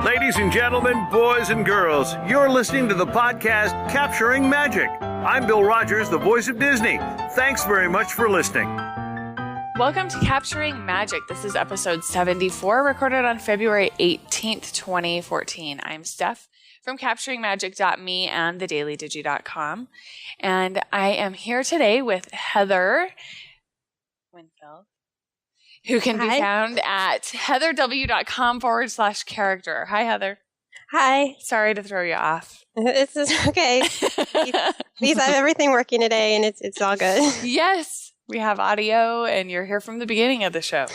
Ladies and gentlemen, boys and girls, you're listening to the podcast Capturing Magic. I'm Bill Rogers, the voice of Disney. Thanks very much for listening. Welcome to Capturing Magic. This is episode 74, recorded on February 18th, 2014. I'm Steph from CapturingMagic.me and thedailydigi.com. And I am here today with Heather Winfield, who can be found at heatherw.com/character. Hi, Heather. Hi. Sorry to throw you off. It's okay. We have everything working today, and it's all good. Yes. We have audio, and you're here from the beginning of the show.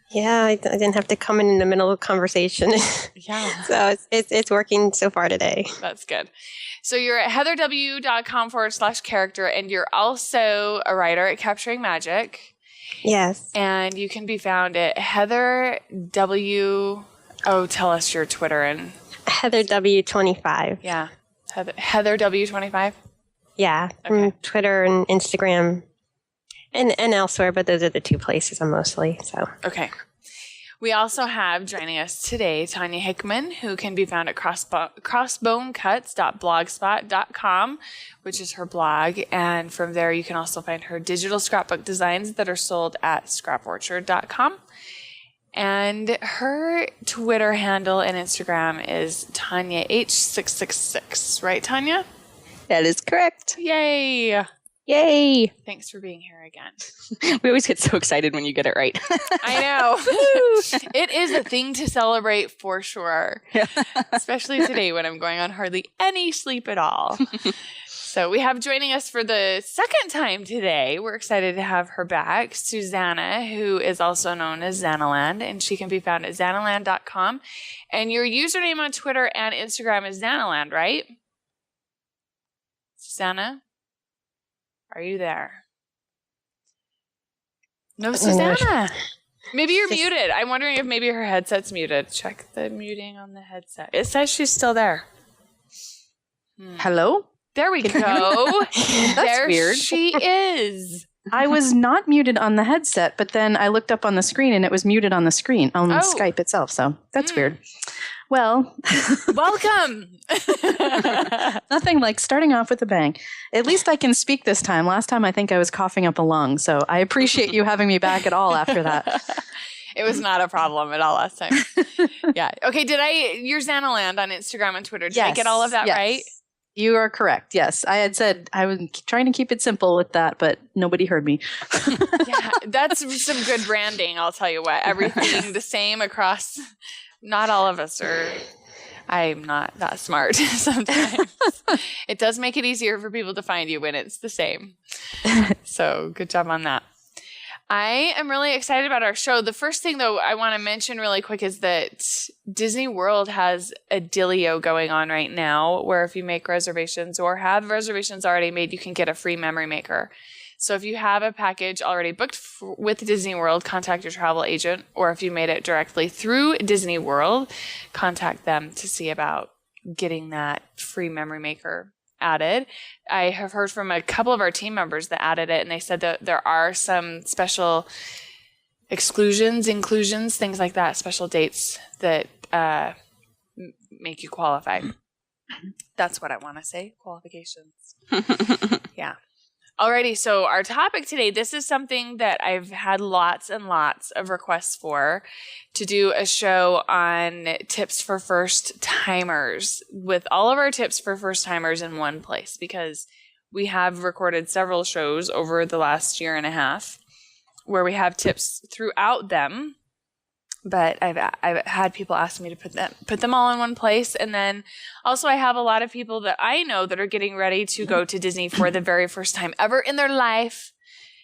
Yeah, I didn't have to come in the middle of conversation. Yeah. So it's working so far today. That's good. So you're at heatherw.com/character, and you're also a writer at Capturing Magic. Yes. And you can be found at Heather W. Oh, tell us your Twitter and Heather W25. Yeah. Heather W25? Yeah. Okay. Twitter and Instagram and elsewhere, but those are the two places I'm mostly. So okay. We also have joining us today Tanya Hickman, who can be found at crossbonecuts.blogspot.com, which is her blog. And from there, you can also find her digital scrapbook designs that are sold at scraporchard.com. And her Twitter handle and Instagram is Tanya H666. Right, Tanya? That is correct. Yay. Yay. Thanks for being here again. We always get so excited when you get it right. I know. It is a thing to celebrate for sure. Yeah. Especially today when I'm going on hardly any sleep at all. So we have joining us for the second time today. We're excited to have her back, Suzanna, who is also known as Xanaland, and she can be found at xanaland.com. And your username on Twitter and Instagram is Xanaland, right? Susanna? Are you there? No, Susanna. Maybe you're muted. I'm wondering if maybe her headset's muted. Check the muting on the headset. It says she's still there. Hello? There we go. That's weird. She is. I was not muted on the headset, but then I looked up on the screen and it was muted on the screen on Skype itself. So that's weird. Well, welcome. Nothing like starting off with a bang. At least I can speak this time. Last time I think I was coughing up a lung. So I appreciate you having me back at all after that. It was not a problem at all last time. Yeah. Okay. You're Xanaland on Instagram and Twitter. Did I get all of that right? You are correct. Yes. I had said I was trying to keep it simple with that, but nobody heard me. Yeah. That's some good branding. I'll tell you what. Everything the same across. Not all of us are. I'm not that smart sometimes. It does make it easier for people to find you when it's the same. So good job on that. I am really excited about our show. The first thing, though, I want to mention really quick is that Disney World has a dealio going on right now where if you make reservations or have reservations already made, you can get a free memory maker. So if you have a package already booked with Disney World, contact your travel agent. Or if you made it directly through Disney World, contact them to see about getting that free memory maker added. I have heard from a couple of our team members that added it, and they said that there are some special exclusions, inclusions, things like that, special dates that make you qualify. That's what I want to say, qualifications. Yeah. Alrighty, so our topic today, this is something that I've had lots and lots of requests for, to do a show on tips for first timers, with all of our tips for first timers in one place, because we have recorded several shows over the last year and a half where we have tips throughout them. But I've had people ask me to put them all in one place. And then also I have a lot of people that I know that are getting ready to go to Disney for the very first time ever in their life.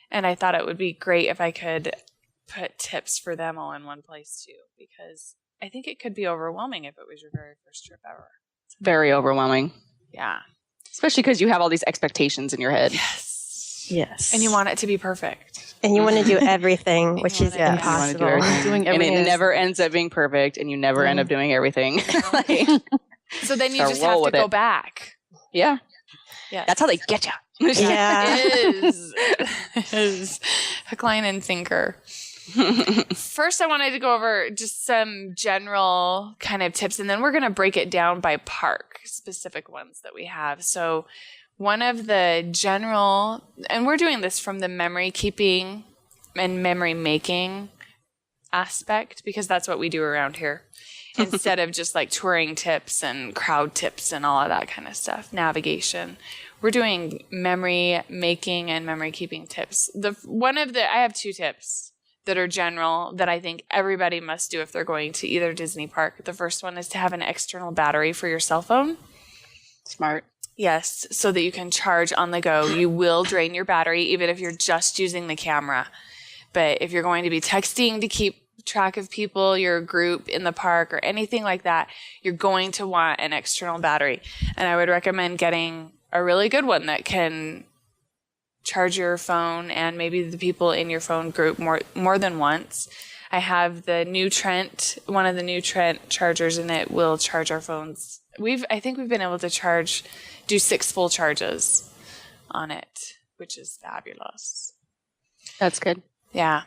And I thought it would be great if I could put tips for them all in one place too, because I think it could be overwhelming if it was your very first trip ever. It's very overwhelming. Yeah. Especially because you have all these expectations in your head. Yes. And you want it to be perfect. And you want to do everything, which is impossible. Doing everything and it never ends up being perfect, and you never end up doing everything. So then you just have to go back. Yeah. Yeah. That's how they get you. Yeah. It is. Hook, line, and sinker. First, I wanted to go over just some general kind of tips, and then we're going to break it down by park, specific ones that we have. So one of the general, and we're doing this from the memory keeping and memory making aspect, because that's what we do around here. Instead of just like touring tips and crowd tips and all of that kind of stuff, navigation. We're doing memory making and memory keeping tips. I have 2 tips that are general that I think everybody must do if they're going to either Disney park. The first one is to have an external battery for your cell phone. Smart. Yes, so that you can charge on the go. You will drain your battery even if you're just using the camera. But if you're going to be texting to keep track of people, your group in the park or anything like that, you're going to want an external battery. And I would recommend getting a really good one that can charge your phone and maybe the people in your phone group more than once. I have the new Trent, one of the new Trent chargers, and it will charge our phones. I think we've been able to do 6 full charges on it, which is fabulous. That's good. Yeah.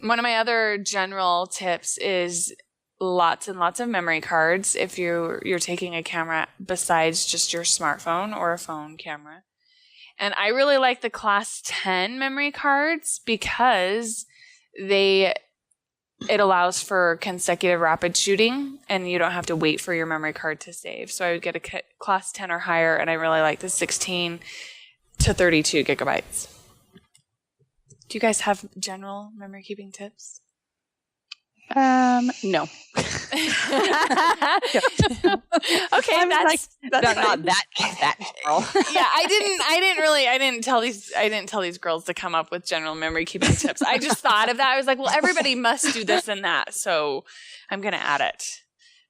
One of my other general tips is lots and lots of memory cards if you're taking a camera besides just your smartphone or a phone camera. And I really like the Class 10 memory cards because it allows for consecutive rapid shooting and you don't have to wait for your memory card to save. So I would get a Class 10 or higher, and I really like the 16 to 32 gigabytes. Do you guys have general memory keeping tips? No. Okay, that's not that general. Yeah, I didn't tell these girls to come up with general memory keeping tips. I just thought of that. I was like, well, everybody must do this and that, so I'm going to add it.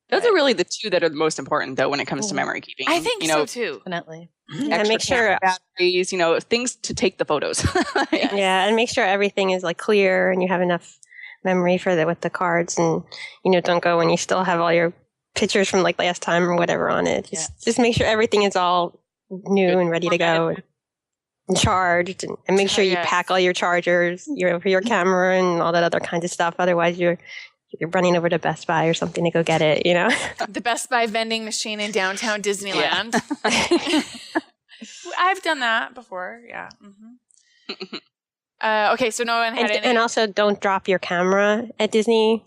Those are really the 2 that are the most important, though, when it comes to memory keeping. I think so too. Definitely. And make sure batteries, things to take the photos. Yeah, and make sure everything is like clear and you have enough memory for with the cards, and don't go when you still have all your pictures from like last time or whatever on it. Just make sure everything is all new and ready to go and charged, and make sure you pack all your chargers, for your camera and all that other kinds of stuff. Otherwise, you're running over to Best Buy or something to go get it, The Best Buy vending machine in downtown Disneyland. Yeah. I've done that before, yeah. Mm-hmm. Okay, so no one had any... And also don't drop your camera at Disney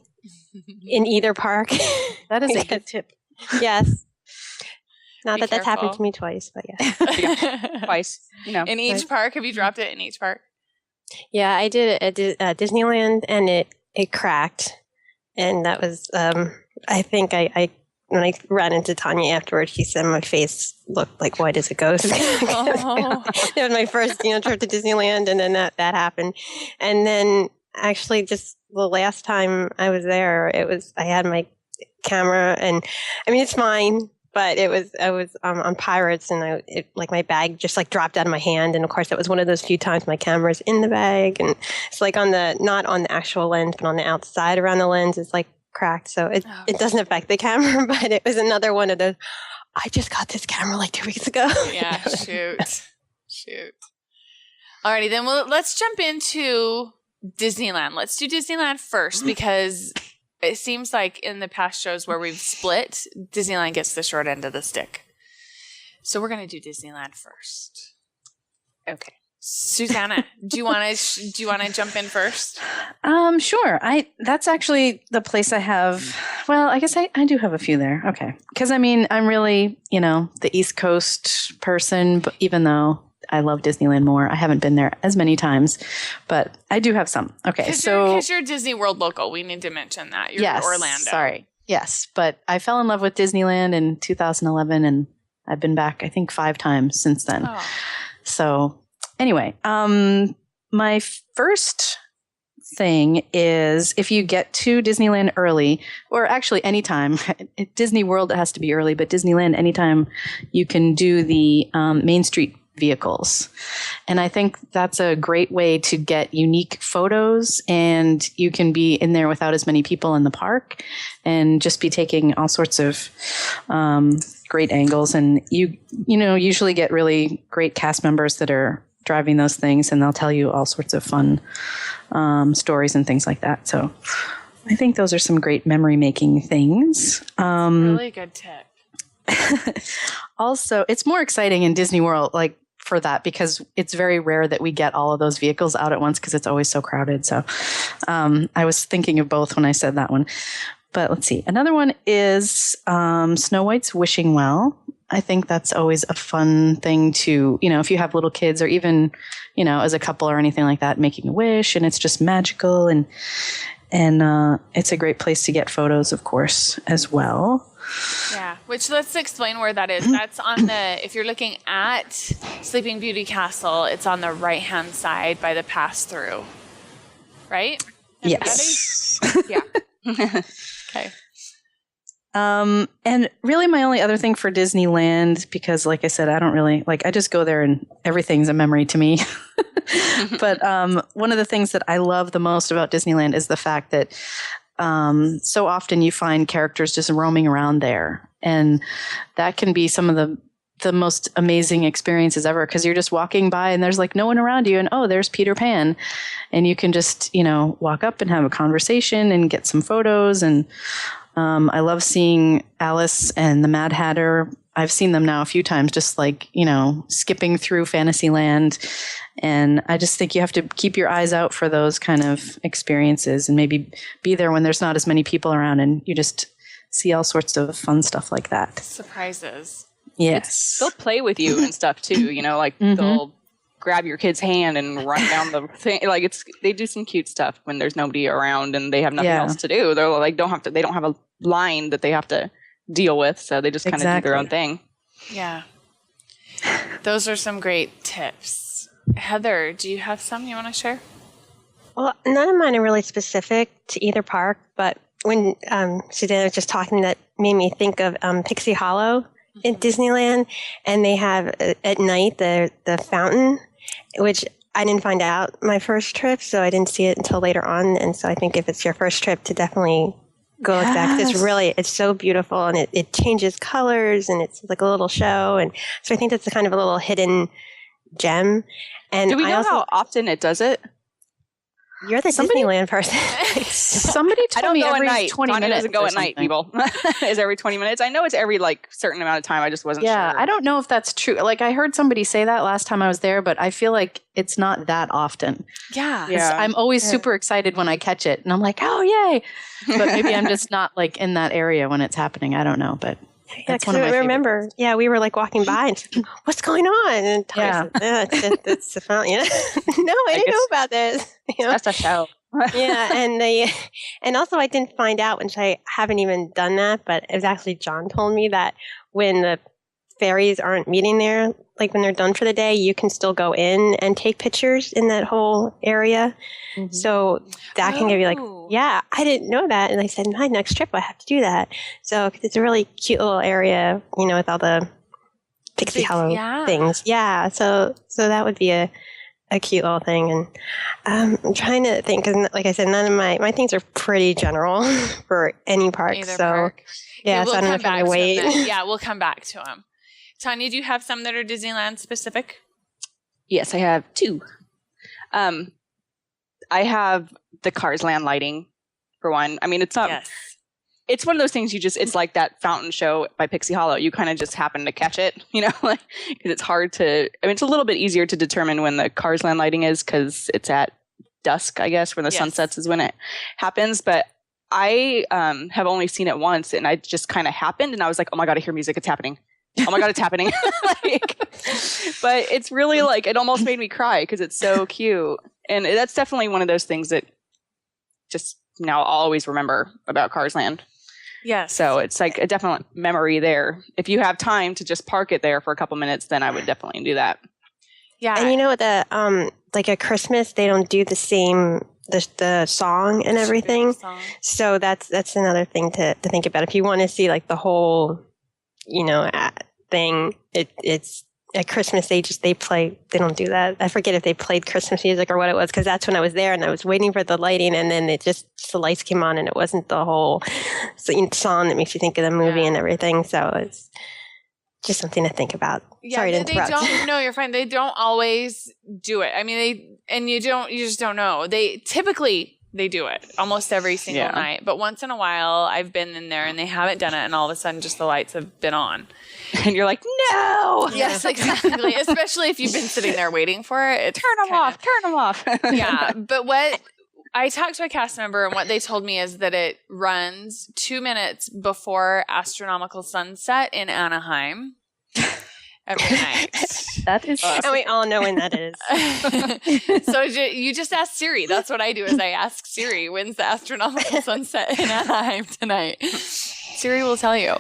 in either park. That is a good tip. Yes. Not Be that that's happened careful. to me twice, but yeah. Twice. In each park? Have you dropped it in each park? Yeah, I did it at Disneyland, and it cracked. And that was, I think when I ran into Tanya afterwards, she said my face looked like white as a ghost. Oh. It was my first, trip to Disneyland, and then that happened. And then actually just the last time I was there, I had my camera, and I mean, it's fine, but I was on Pirates, and my bag just like dropped out of my hand. And of course, that was one of those few times my camera's in the bag, and it's like not on the actual lens, but on the outside around the lens, it's like cracked. So it doesn't affect the camera, but it was another one of those, I just got this camera like 2 weeks ago. Yeah, shoot. Alrighty, then let's jump into Disneyland. Let's do Disneyland first, because it seems like in the past shows where we've split, Disneyland gets the short end of the stick. So we're going to do Disneyland first. Okay. Susanna, do you want to jump in first? Sure. That's actually the place I have. Well, I guess I do have a few there. Okay. Because I'm really, the East Coast person, but even though I love Disneyland more, I haven't been there as many times, but I do have some. Okay. Because you're Disney World local, we need to mention that. You're Orlando. Sorry. Yes. But I fell in love with Disneyland in 2011, and I've been back, I think, 5 times since then. Oh. So anyway, my first thing is if you get to Disneyland early, or actually anytime, at Disney World it has to be early, but Disneyland anytime, you can do the Main Street vehicles. And I think that's a great way to get unique photos, and you can be in there without as many people in the park and just be taking all sorts of great angles. And you usually get really great cast members that are driving those things, and they'll tell you all sorts of fun stories and things like that. So I think those are some great memory making things. Really good tip. Also, it's more exciting in Disney World, like for that, because it's very rare that we get all of those vehicles out at once because it's always so crowded. So I was thinking of both when I said that one. But let's see. Another one is Snow White's Wishing Well. I think that's always a fun thing to, if you have little kids or even, as a couple or anything like that, making a wish, and it's just magical, and it's a great place to get photos, of course, as well. Yeah, which let's explain where that is. That's on if you're looking at Sleeping Beauty Castle, it's on the right-hand side by the pass-through, right? Yes. Yeah. Okay. And really my only other thing for Disneyland, because like I said, I don't really, I just go there and everything's a memory to me. But one of the things that I love the most about Disneyland is the fact that so often you find characters just roaming around there. And that can be some of the most amazing experiences ever, because you're just walking by and there's no one around you, and there's Peter Pan, and you can just walk up and have a conversation and get some photos. And I love seeing Alice and the Mad Hatter. I've seen them now a few times, just skipping through Fantasyland. And I just think you have to keep your eyes out for those kind of experiences, and maybe be there when there's not as many people around, and you just see all sorts of fun stuff like that. Surprises. Yes. They'll play with you and stuff too, they'll grab your kid's hand and run down the thing. They do some cute stuff when there's nobody around and they have nothing else to do. They're they don't have a line that they have to deal with, so they just kind of do their own thing. Yeah. Those are some great tips. Heather, do you have some you want to share? Well, none of mine are really specific to either park, but when Suzanna was just talking, that made me think of Pixie Hollow in Disneyland, and they have at night the fountain, which I didn't find out my first trip, so I didn't see it until later on. And so I think if it's your first trip, to definitely go with that, 'cause it's so beautiful, and it changes colors, and it's like a little show. And so I think that's kind of a little hidden gem. And do we know how often it does it? You're the Disneyland person. Somebody told me every 20 Tanya minutes. doesn't go at night, people. Is every 20 minutes? I know it's every certain amount of time. I just wasn't sure. Yeah, I don't know if that's true. I heard somebody say that last time I was there, but I feel like it's not that often. Yeah. I'm always super excited when I catch it, and I'm like, oh, yay. But maybe I'm just not in that area when it's happening. I don't know, but that's one of my remember, we were walking by and what's going on? And Tanya said, it's the fountain. No, I didn't know about this. That's a show. Yeah, and also I didn't find out, which I haven't even done that, but it was actually John told me that when the fairies aren't meeting there, when they're done for the day, you can still go in and take pictures in that whole area. Mm-hmm. So that can give you I didn't know that. And I said, my next trip, I have to do that. So it's a really cute little area, with all the Pixie Hollow things. Yeah. So that would be a cute little thing. And I'm trying to think, because like I said, none of my things are pretty general for any park. Either so park. yeah, so I don't know if I wait. Yeah, we'll come back to them. Tanya, do you have some that are Disneyland specific? Yes, I have two. I have the Cars Land lighting, for one. I mean, it's not. Yes. It's one of those things it's like that fountain show by Pixie Hollow. You kind of just happen to catch it, because it's hard to. I mean, it's a little bit easier to determine when the Cars Land lighting is, because it's at dusk, I guess, when the sun sets is when it happens. But I have only seen it once, and I just kind of happened, and I was like, oh my God, I hear music. It's happening. Oh my God, it's happening. But it's really it almost made me cry because it's so cute. And that's definitely one of those things that just now I'll always remember about Cars Land. Yes. So it's a definite memory there. If you have time to just park it there for a couple minutes, then I would definitely do that. Yeah. And at Christmas, they don't do the same the song and everything. So that's another thing to think about. If you want to see the whole thing, it's at Christmas they don't do that. I forget if they played Christmas music or what it was, because that's when I was there and I was waiting for the lighting, and then the lights came on and it wasn't the whole song that makes you think of the movie and everything. So Just something to think about. Yeah, Sorry to they interrupt. don't. No, you're fine. They don't always do it. I mean, you just don't know. They typically do it almost every single night, but once in a while, I've been in there and they haven't done it, and all of a sudden, just the lights have been on, and you're like, no. Yes, exactly. Especially if you've been sitting there waiting for it. Turn them off. Yeah, but what I talked to a cast member, and what they told me is that it runs 2 minutes before astronomical sunset in Anaheim every night. That is And we all know when that is. So you just ask Siri. That's what I do. Is I ask Siri, when's the astronomical sunset in Anaheim tonight? Siri will tell you.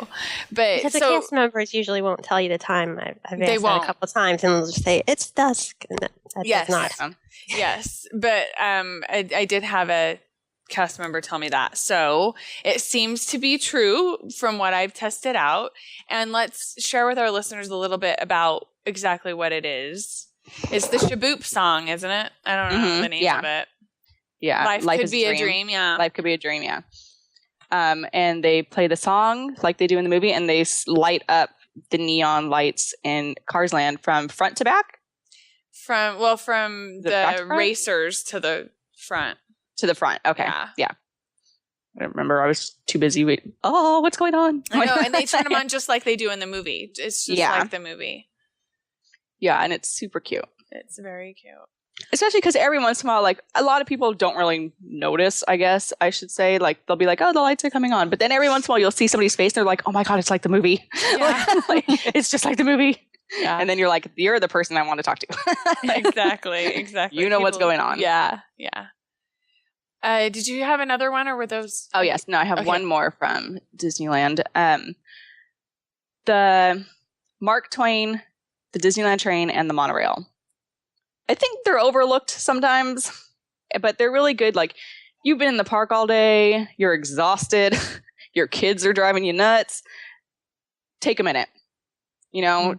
But Because the cast members usually won't tell you the time. I've asked that a couple of times, and they'll just say, it's dusk. And that Yes. does not. Yes, but I did have a cast member tell me that. So it seems to be true from what I've tested out. And let's share with our listeners a little bit about exactly what it is. It's the Shaboop song, isn't it? I don't know the name of it. Yeah. Life could be a dream. Yeah. Life could be a dream. Yeah. And they play the song like they do in the movie, and they light up the neon lights in Cars Land from front to back. From the racers to the front. To the front. Okay. Yeah. I don't remember. I was too busy. What's going on? I know, and they turn them on just like they do in the movie. It's just like the movie. Yeah, and it's super cute. It's very cute. Especially because every once in a while, like, a lot of people don't really notice, I guess I should say. Like, they'll be like, oh, the lights are coming on. But then every once in a while, you'll see somebody's face, and they're like, oh my God, it's like the movie. Yeah. Like, it's just like the movie. Yeah. And then you're like, you're the person I want to talk to. Exactly. You know what's going on. Yeah. Did you have another one, or were those? Oh, yes. No, I have one more from Disneyland. The Mark Twain, the Disneyland train, and the monorail. I think they're overlooked sometimes, but they're really good. Like, you've been in the park all day, you're exhausted, your kids are driving you nuts. Take a minute.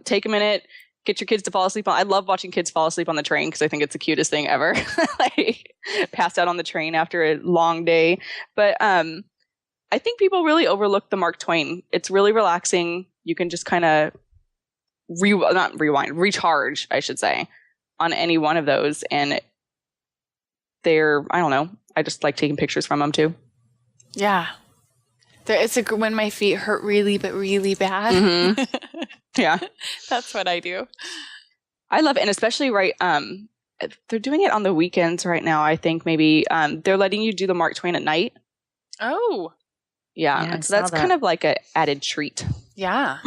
Take a minute, get your kids to fall asleep. I love watching kids fall asleep on the train because I think it's the cutest thing ever. Like, pass out on the train after a long day. But I think people really overlook the Mark Twain. It's really relaxing. You can just kind of recharge, I should say, on any one of those. And they're, I don't know, I just like taking pictures from them too. Yeah. It's when my feet hurt really, but really bad. Mm-hmm. Yeah. That's what I do. I love it. And especially they're doing it on the weekends right now. I think maybe they're letting you do the Mark Twain at night. Oh. Yeah. So that's kind of like an added treat. Yeah.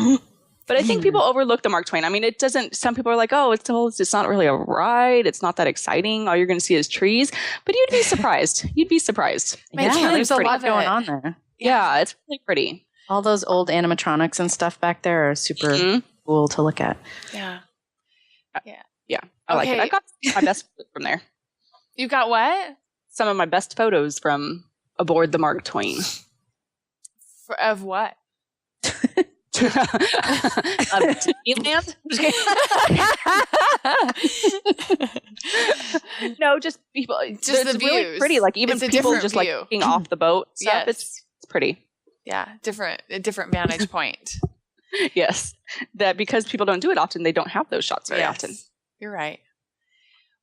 But I think people overlook the Mark Twain. I mean, it doesn't, some people are like, oh, it's not really a ride. It's not that exciting. All you're going to see is trees. But you'd be surprised. There's a lot going on there. Yeah, it's really pretty. All those old animatronics and stuff back there are super cool to look at. Yeah. I like it. I've got my best photos from there. You got what? Some of my best photos from aboard the Mark Twain. Of what? Of Disneyland? No, just people. Just it's the really views. pretty. Like, even people just like looking off the boat. Stuff. Yes. It's pretty. Yeah, a different vantage point. Yes, that because people don't do it often, they don't have those shots very often. You're right.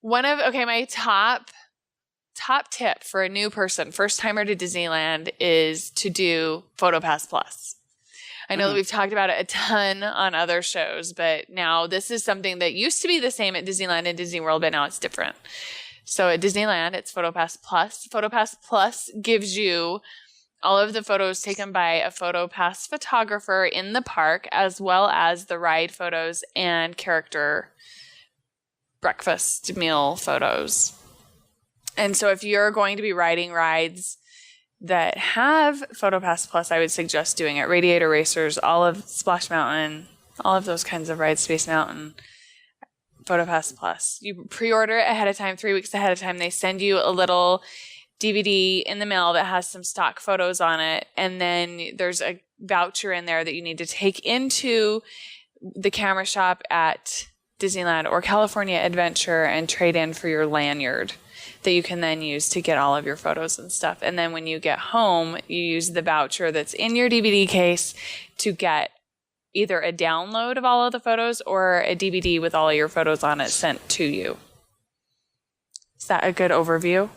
My top tip for a new person, first timer to Disneyland, is to do PhotoPass Plus. I know that we've talked about it a ton on other shows, but now this is something that used to be the same at Disneyland and Disney World, but now it's different. So at Disneyland, it's PhotoPass Plus. PhotoPass Plus gives you all of the photos taken by a PhotoPass photographer in the park, as well as the ride photos and character breakfast meal photos. And so if you're going to be riding rides that have PhotoPass Plus, I would suggest doing it. Radiator Racers, all of Splash Mountain, all of those kinds of rides, Space Mountain, PhotoPass Plus. You pre-order it ahead of time, 3 weeks ahead of time. They send you a little DVD in the mail that has some stock photos on it. And then there's a voucher in there that you need to take into the camera shop at Disneyland or California Adventure and trade in for your lanyard that you can then use to get all of your photos and stuff. And then when you get home, you use the voucher that's in your DVD case to get either a download of all of the photos or a DVD with all of your photos on it sent to you. Is that a good overview?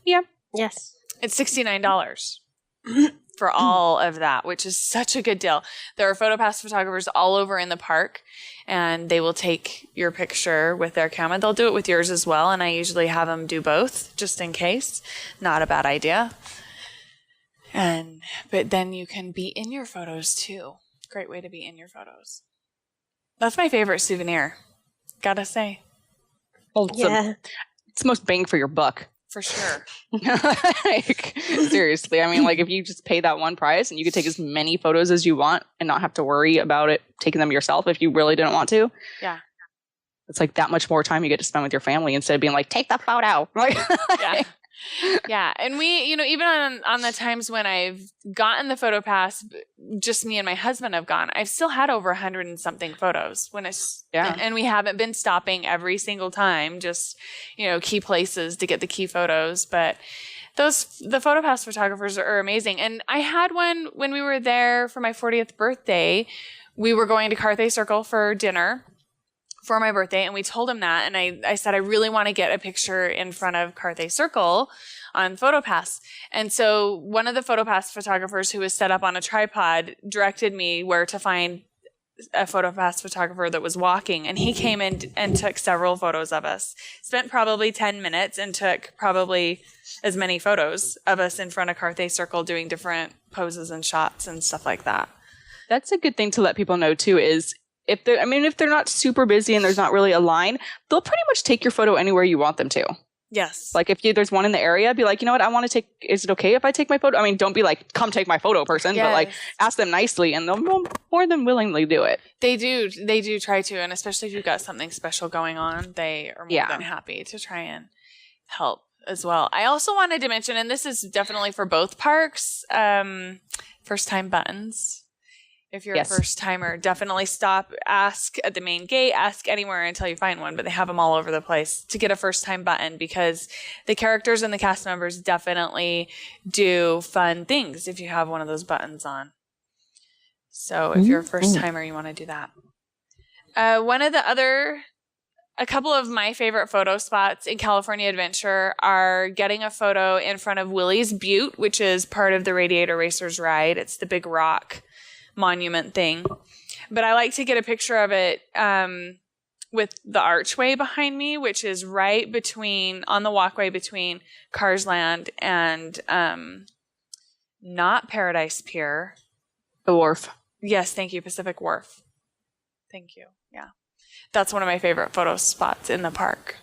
Yeah. Yes. It's $69 for all of that, which is such a good deal. There are PhotoPass photographers all over in the park, and they will take your picture with their camera. They'll do it with yours as well, and I usually have them do both just in case. Not a bad idea. But then you can be in your photos too. Great way to be in your photos. That's my favorite souvenir, gotta say. Well, Yeah. it's the most bang for your buck. For sure. Like, seriously. I mean, like, if you just pay that one price and you could take as many photos as you want and not have to worry about it, taking them yourself if you really didn't want to. Yeah. It's like that much more time you get to spend with your family instead of being like, take the photo. Like, Yeah. Yeah. And we, even on the times when I've gotten the PhotoPass, just me and my husband have gone, I've still had over 100 and something photos and we haven't been stopping every single time, just, key places to get the key photos. But the PhotoPass photographers are amazing. And I had one when we were there for my 40th birthday. We were going to Carthay Circle for dinner for my birthday, and we told him that, and I said I really want to get a picture in front of Carthay Circle on PhotoPass. And so one of the PhotoPass photographers who was set up on a tripod directed me where to find a PhotoPass photographer that was walking, and he came in and took several photos of us. Spent probably 10 minutes and took probably as many photos of us in front of Carthay Circle doing different poses and shots and stuff like that. that's a good thing to let people know too, is if they're not super busy and there's not really a line, they'll pretty much take your photo anywhere you want them to. Yes. Like if there's one in the area, be like, you know what, I want to take, is it okay if I take my photo? I mean, don't be like, come take my photo person, but like ask them nicely and they'll more than willingly do it. They do try to. And especially if you've got something special going on, they are more than happy to try and help as well. I also wanted to mention, and this is definitely for both parks, first time buttons. If you're a first timer, definitely stop, ask at the main gate, ask anywhere until you find one, but they have them all over the place to get a first time button, because the characters and the cast members definitely do fun things if you have one of those buttons on. So if you're a first timer, you want to do that. A couple of my favorite photo spots in California Adventure are getting a photo in front of Willie's Butte, which is part of the Radiator Racers ride. It's the big rock monument thing. But I like to get a picture of it with the archway behind me, which is right on the walkway between Cars Land and not Paradise Pier. The wharf. Yes, thank you, Pacific Wharf. Thank you. Yeah. That's one of my favorite photo spots in the park.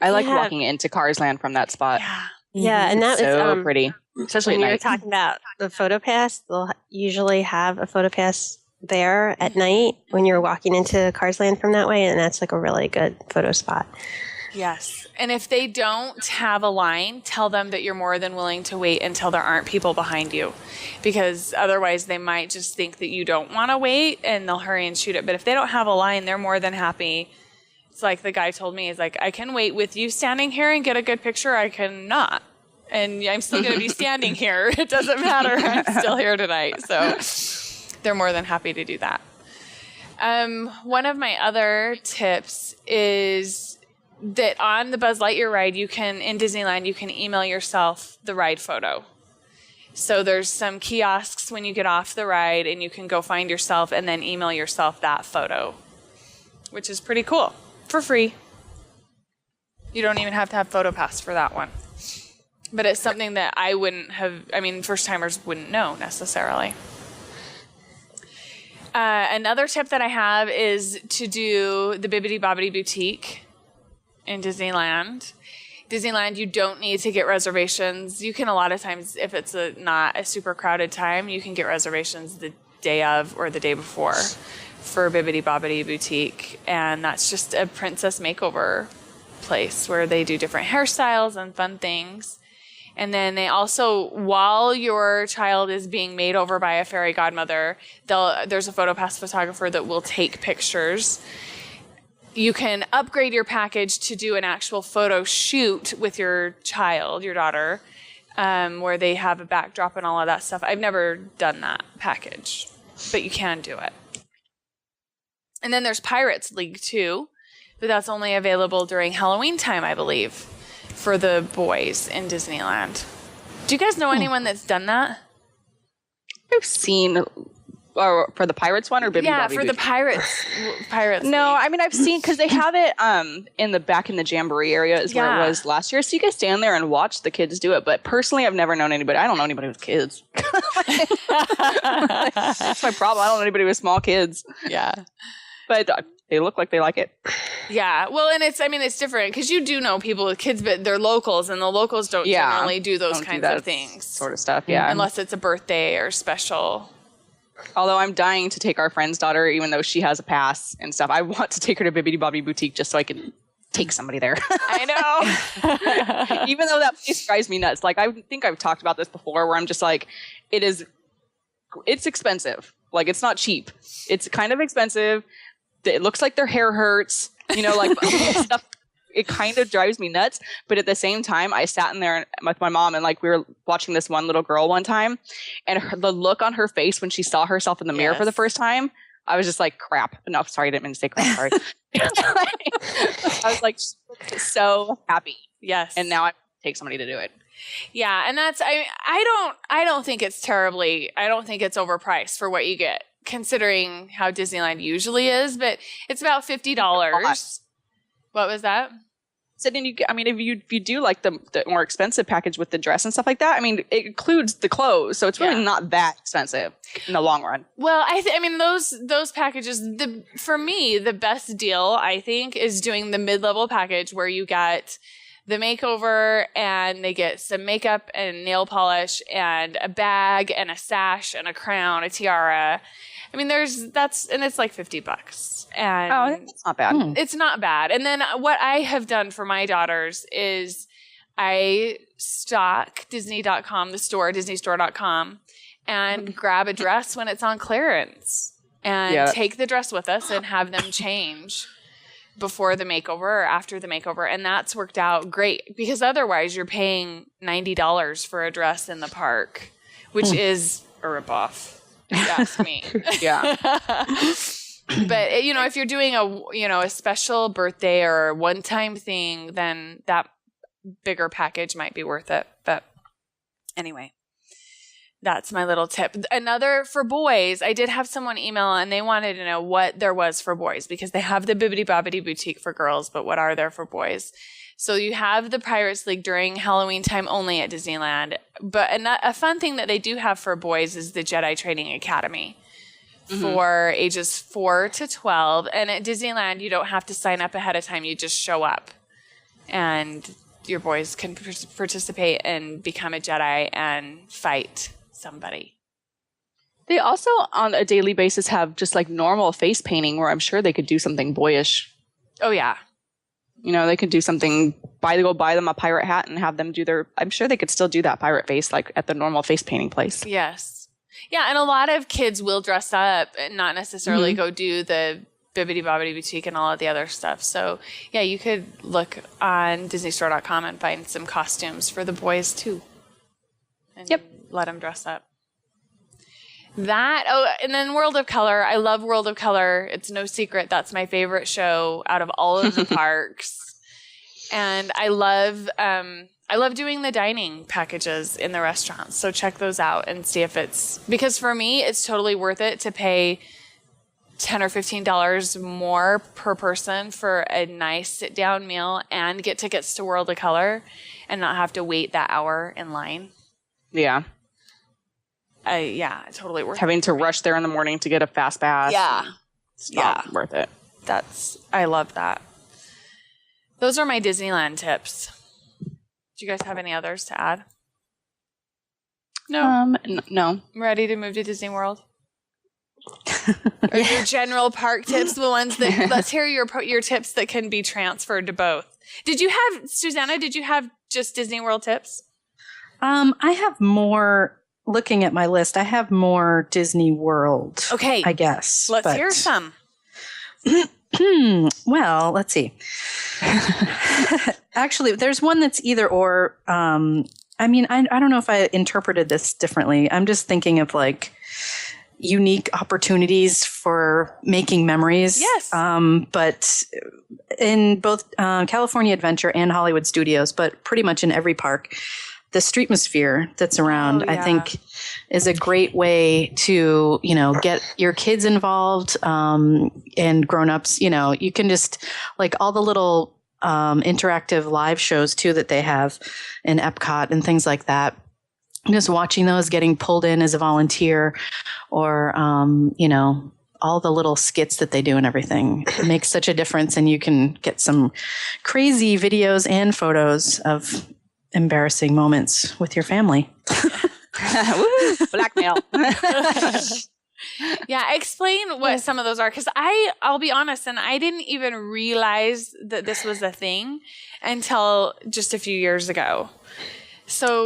I like walking into Cars Land from that spot. Yeah. Yeah, and that so pretty. Especially when at you were night. talking about the PhotoPass, they'll usually have a PhotoPass there at night when you're walking into Cars Land from that way, and that's like a really good photo spot. Yes. And if they don't have a line, tell them that you're more than willing to wait until there aren't people behind you, because otherwise they might just think that you don't want to wait and they'll hurry and shoot it. But if they don't have a line, they're more than happy. It's like the guy told me, he's like, I can wait with you standing here and get a good picture. I can not. And I'm still going to be standing here. It doesn't matter. I'm still here tonight. So they're more than happy to do that. One of my other tips is that on the Buzz Lightyear ride, in Disneyland, you can email yourself the ride photo. So there's some kiosks when you get off the ride, and you can go find yourself and then email yourself that photo, which is pretty cool. For free. You don't even have to have PhotoPass for that one. But it's something that first timers wouldn't know necessarily. Another tip that I have is to do the Bibbidi Bobbidi Boutique in Disneyland. Disneyland, you don't need to get reservations. You can, a lot of times, if it's not a super crowded time, you can get reservations the day of or the day before for Bibbidi Bobbidi Boutique. And that's just a princess makeover place where they do different hairstyles and fun things. And then they also, while your child is being made over by a fairy godmother, there's a PhotoPass photographer that will take pictures. You can upgrade your package to do an actual photo shoot with your child, your daughter, where they have a backdrop and all of that stuff. I've never done that package, but you can do it. And then there's Pirates League too, but that's only available during Halloween time, I believe, for the boys in Disneyland. Do you guys know anyone that's done that? I've seen, or for the Pirates one or Bibby Bobby for Boutique? the Pirates. No, League. I mean I've seen because they have it in the Jamboree area is where it was last year, so you can stand there and watch the kids do it. But personally, I've never known anybody. I don't know anybody with kids. That's my problem. I don't know anybody with small kids. Yeah, but they look like they like it. Yeah, well, and it's different because you do know people with kids, but they're locals, and the locals don't generally do those kinds of things, sort of stuff. Yeah, unless it's a birthday or special. Although I'm dying to take our friend's daughter, even though she has a pass and stuff. I want to take her to Bibbidi Bobby Boutique just so I can take somebody there. I know. Even though that place drives me nuts. Like, I think I've talked about this before where I'm just like, it's expensive. Like, it's not cheap. It's kind of expensive. It looks like their hair hurts. You know, like stuff. It kind of drives me nuts. But at the same time, I sat in there with my mom and like we were watching this one little girl one time, and the look on her face when she saw herself in the mirror for the first time, I was just like, crap. No, sorry, I didn't mean to say crap. Sorry. I was like so happy. Yes. And now I take somebody to do it. Yeah, and that's I don't think it's I don't think it's overpriced for what you get, considering how Disneyland usually is, but it's about $50. What was that? So then if you do like the more expensive package with the dress and stuff like that, I mean, it includes the clothes, so it's really not that expensive in the long run. Well, I mean those packages. For me, the best deal I think is doing the mid-level package where you get the makeover and they get some makeup and nail polish and a bag and a sash and a crown, a tiara. I mean, and it's like $50. And it's not bad. It's not bad. And then what I have done for my daughters is I stock Disney.com, the store, DisneyStore.com, and grab a dress when it's on clearance and take the dress with us and have them change before the makeover or after the makeover. And that's worked out great because otherwise you're paying $90 for a dress in the park, which is a ripoff. If you ask me. Yeah. But if you're doing a special birthday or a one-time thing, then that bigger package might be worth it. But anyway, that's my little tip. Another for boys, I did have someone email and they wanted to know what there was for boys because they have the Bibbidi Bobbidi Boutique for girls, but what are there for boys? So you have the Pirates League during Halloween time only at Disneyland. But a fun thing that they do have for boys is the Jedi Training Academy for ages 4 to 12. And at Disneyland, you don't have to sign up ahead of time. You just show up. And your boys can participate and become a Jedi and fight somebody. They also, on a daily basis, have just like normal face painting where I'm sure they could do something boyish. Oh, yeah. They could do something, go buy them a pirate hat and have them do I'm sure they could still do that pirate face like at the normal face painting place. Yes. Yeah, and a lot of kids will dress up and not necessarily go do the Bibbidi Bobbidi Boutique and all of the other stuff. So, yeah, you could look on DisneyStore.com and find some costumes for the boys too. And let them dress up. And then World of Color. I love World of Color. It's no secret. That's my favorite show out of all of the parks. And I love doing the dining packages in the restaurants. So check those out and see if because for me, it's totally worth it to pay $10 or $15 more per person for a nice sit down meal and get tickets to World of Color and not have to wait that hour in line. Yeah. Totally worth having to rush there in the morning to get a fast pass. Yeah. It's not worth it. I love that. Those are my Disneyland tips. Do you guys have any others to add? No. No. I'm ready to move to Disney World. Or your general park tips, the ones that let's hear your tips that can be transferred to both. Suzanna, did you have just Disney World tips? I have more. Looking at my list, I have more Disney World. Okay. I guess. Let's hear some. Well, let's see. Actually, there's one that's either or. I don't know if I interpreted this differently. I'm just thinking of unique opportunities for making memories. Yes. But in both California Adventure and Hollywood Studios, but pretty much in every park, the streetmosphere that's around, I think, is a great way to, get your kids involved and grown-ups. You can just, like all the little interactive live shows, too, that they have in Epcot and things like that. Just watching those, getting pulled in as a volunteer or, all the little skits that they do and everything. It makes such a difference, and you can get some crazy videos and photos of embarrassing moments with your family. Woo, blackmail. Yeah, explain what some of those are, because I'll be honest, and I didn't even realize that this was a thing until just a few years ago. So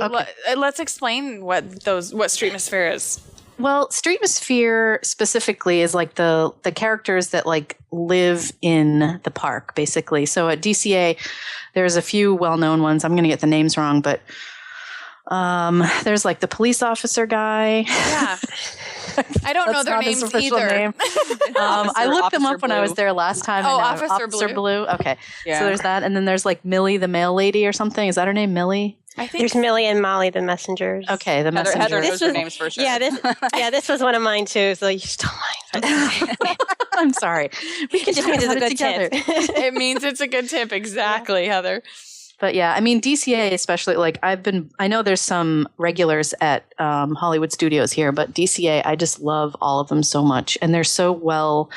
let's explain what Streetmosphere is. Well, Streetmosphere specifically is like the characters that like live in the park, basically. So at DCA, there's a few well-known ones. I'm going to get the names wrong, but there's like the police officer guy. Yeah. I don't know their names either. Name. I looked them up when I was there last time. Oh, Officer Blue. Okay. Yeah. So there's that. And then there's like Millie, the mail lady or something. Is that her name, Millie? I think There's Millie and Molly, the messengers. Okay, the messengers. Heather knows their names for sure. Yeah, this was one of mine too. So you stole mine. I'm sorry. We can Just means it's a good together. tip. it means it's a good tip. Exactly, Heather. But yeah, I mean, DCA especially, like I know there's some regulars at Hollywood Studios here, but DCA, I just love all of them so much. And they're so well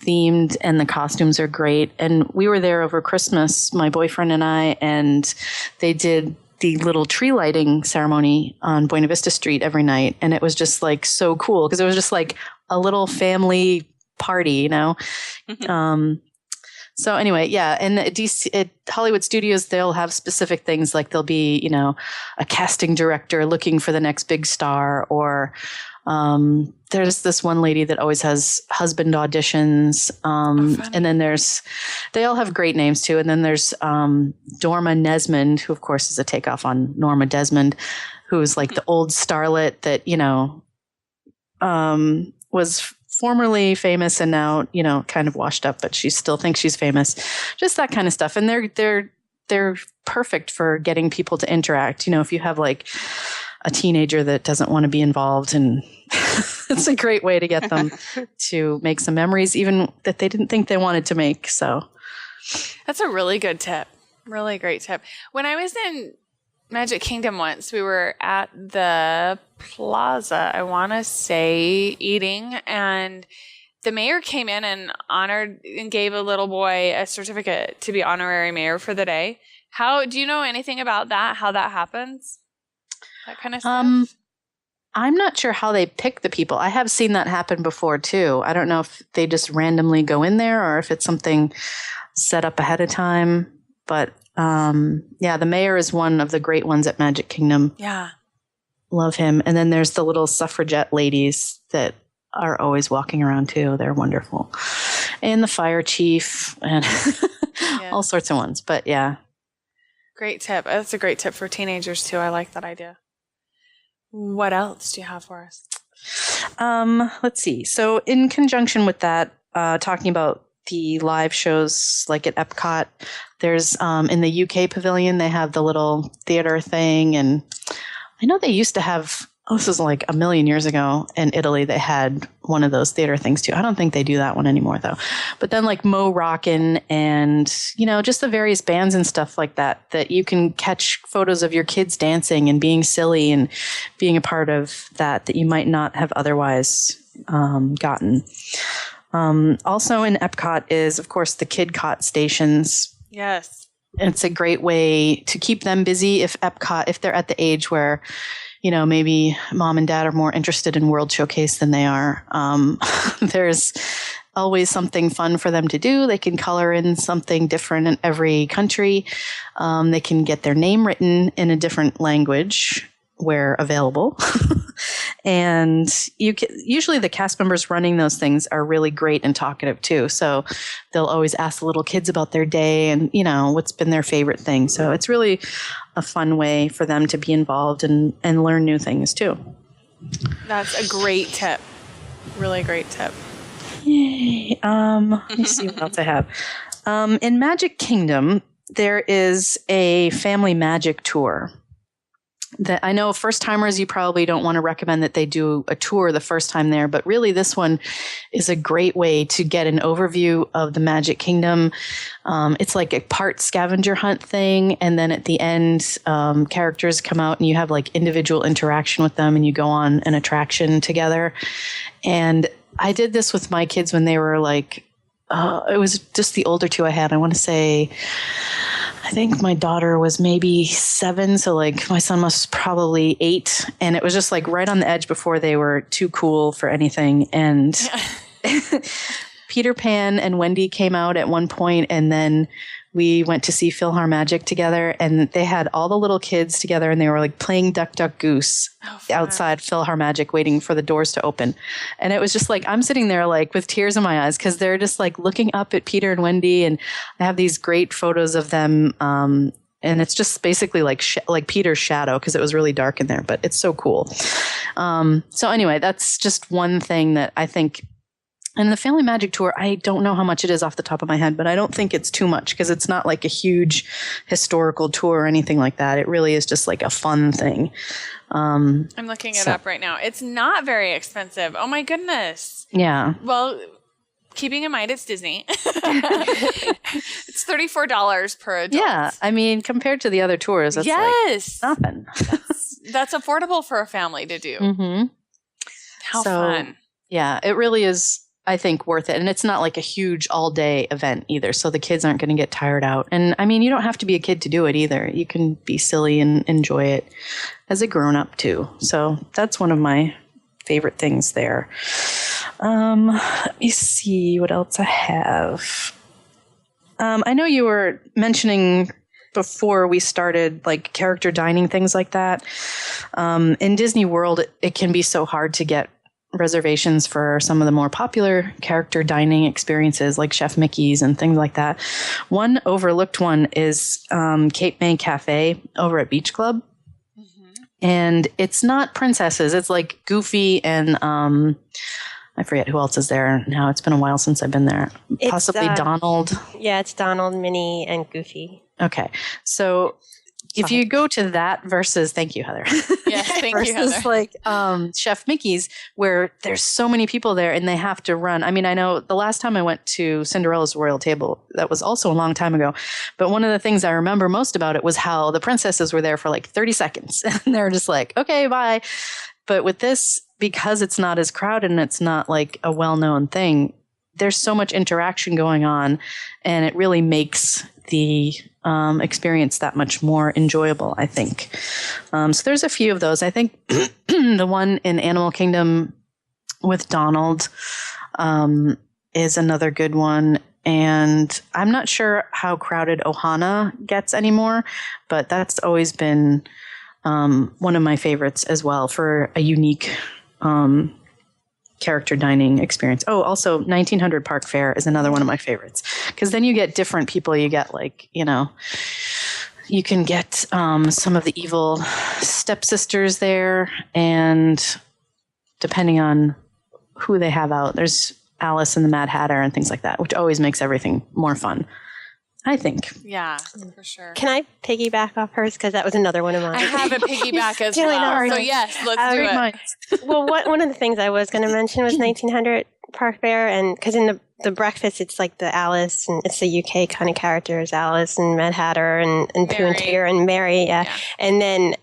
themed and the costumes are great. And we were there over Christmas, my boyfriend and I, and they did the little tree lighting ceremony on Buena Vista Street every night. And it was just like so cool because it was just like a little family party, So anyway, yeah, and at Hollywood Studios, they'll have specific things like there'll be, a casting director looking for the next big star, or there's this one lady that always has husband auditions, and then they all have great names too. And then there's Dorma Nesmond, who of course is a takeoff on Norma Desmond, who's like the old starlet that was formerly famous and now, kind of washed up, but she still thinks she's famous. Just that kind of stuff. And they're perfect for getting people to interact. If you have like a teenager that doesn't want to be involved, and it's a great way to get them to make some memories, even that they didn't think they wanted to make. So that's a really good tip. Really great tip. When I was in Magic Kingdom once, we were at the plaza, I want to say, eating, and the mayor came in and honored and gave a little boy a certificate to be honorary mayor for the day. Do you know anything about that? How that happens? That kind of stuff? I'm not sure how they pick the people. I have seen that happen before too. I don't know if they just randomly go in there or if it's something set up ahead of time, but the mayor is one of the great ones at Magic Kingdom. Yeah. Love him. And then there's the little suffragette ladies that are always walking around too. They're wonderful. And the fire chief and all sorts of ones. But yeah. Great tip. That's a great tip for teenagers too. I like that idea. What else do you have for us? Let's see. So in conjunction with that, talking about the live shows like at Epcot, there's in the UK pavilion, they have the little theater thing. And I know they used to have, this was like a million years ago in Italy, they had one of those theater things too. I don't think they do that one anymore though. But then like Mo Rockin' and, just the various bands and stuff like that you can catch photos of your kids dancing and being silly and being a part of that you might not have otherwise gotten. Also in Epcot is, of course, the Kid Cot stations. Yes. It's a great way to keep them busy if they're at the age where, maybe mom and dad are more interested in World Showcase than they are. There's always something fun for them to do. They can color in something different in every country. They can get their name written in a different language where available. And usually the cast members running those things are really great and talkative too. So they'll always ask the little kids about their day and, what's been their favorite thing. So it's really a fun way for them to be involved and learn new things too. That's a great tip. really great tip. Yay. Let me see what else I have. In Magic Kingdom, there is a family magic tour that I know first timers, you probably don't want to recommend that they do a tour the first time there, but really this one is a great way to get an overview of the Magic Kingdom. It's like a part scavenger hunt thing. And then at the end, characters come out and you have like individual interaction with them and you go on an attraction together. And I did this with my kids when they were like, it was just the older two I had. I want to say, I think my daughter was maybe 7. So like my son was probably 8. And it was just like right on the edge before they were too cool for anything. And Peter Pan and Wendy came out at one point, and then we went to see PhilharMagic together, and they had all the little kids together and they were like playing Duck Duck Goose outside PhilharMagic waiting for the doors to open. And it was just like, I'm sitting there like with tears in my eyes because they're just like looking up at Peter and Wendy, and I have these great photos of them. And it's just basically like Peter's shadow because it was really dark in there, but it's so cool. So anyway, that's just one thing that I think. And the Family Magic Tour, I don't know how much it is off the top of my head, but I don't think it's too much because it's not like a huge historical tour or anything like that. It really is just like a fun thing. I'm looking it up right now. It's not very expensive. Oh my goodness. Yeah. Well, keeping in mind it's Disney. It's $34 per adult. Yeah. I mean, compared to the other tours, that's like nothing. That's affordable for a family to do. Mm-hmm. How fun. Yeah, it really is, I think, worth it. And it's not like a huge all-day event either, so the kids aren't going to get tired out. And, I mean, you don't have to be a kid to do it either. You can be silly and enjoy it as a grown-up, too. So that's one of my favorite things there. Let me see what else I have. I know you were mentioning before we started, like, character dining, things like that. In Disney World, it can be so hard to get reservations for some of the more popular character dining experiences like Chef Mickey's and things like that. One overlooked one is Cape May Cafe over at Beach Club. Mm-hmm. And it's not princesses. It's like Goofy and I forget who else is there now. It's been a while since I've been there. Possibly Donald. Yeah, it's Donald, Minnie, and Goofy. Okay. So if you go to that versus, thank you, Heather. Yes, thank you, Heather. Versus like Chef Mickey's, where there's so many people there and they have to run. I mean, I know the last time I went to Cinderella's Royal Table, that was also a long time ago. But one of the things I remember most about it was how the princesses were there for like 30 seconds. And they were just like, okay, bye. But with this, because it's not as crowded and it's not like a well-known thing, there's so much interaction going on, and it really makes the experience that much more enjoyable, I think. So there's a few of those. I think the one in Animal Kingdom with Donald is another good one. And I'm not sure how crowded Ohana gets anymore, but that's always been one of my favorites as well for a unique character dining experience. Oh, also 1900 Park Fair is another one of my favorites because then you get different people. You get like, you know, you can get some of the evil stepsisters there, and depending on who they have out, there's Alice and the Mad Hatter and things like that, which always makes everything more fun, I think. Yeah, for sure. Can I piggyback off hers? Because that was another one of mine. I have a piggyback as well. So yes, let's do it. Well, one of the things I was going to mention was 1900 Park Fair, and because in the breakfast, it's like the Alice, and it's the UK kind of characters, Alice and Mad Hatter and Pooh and Tear and Mary, yeah. And then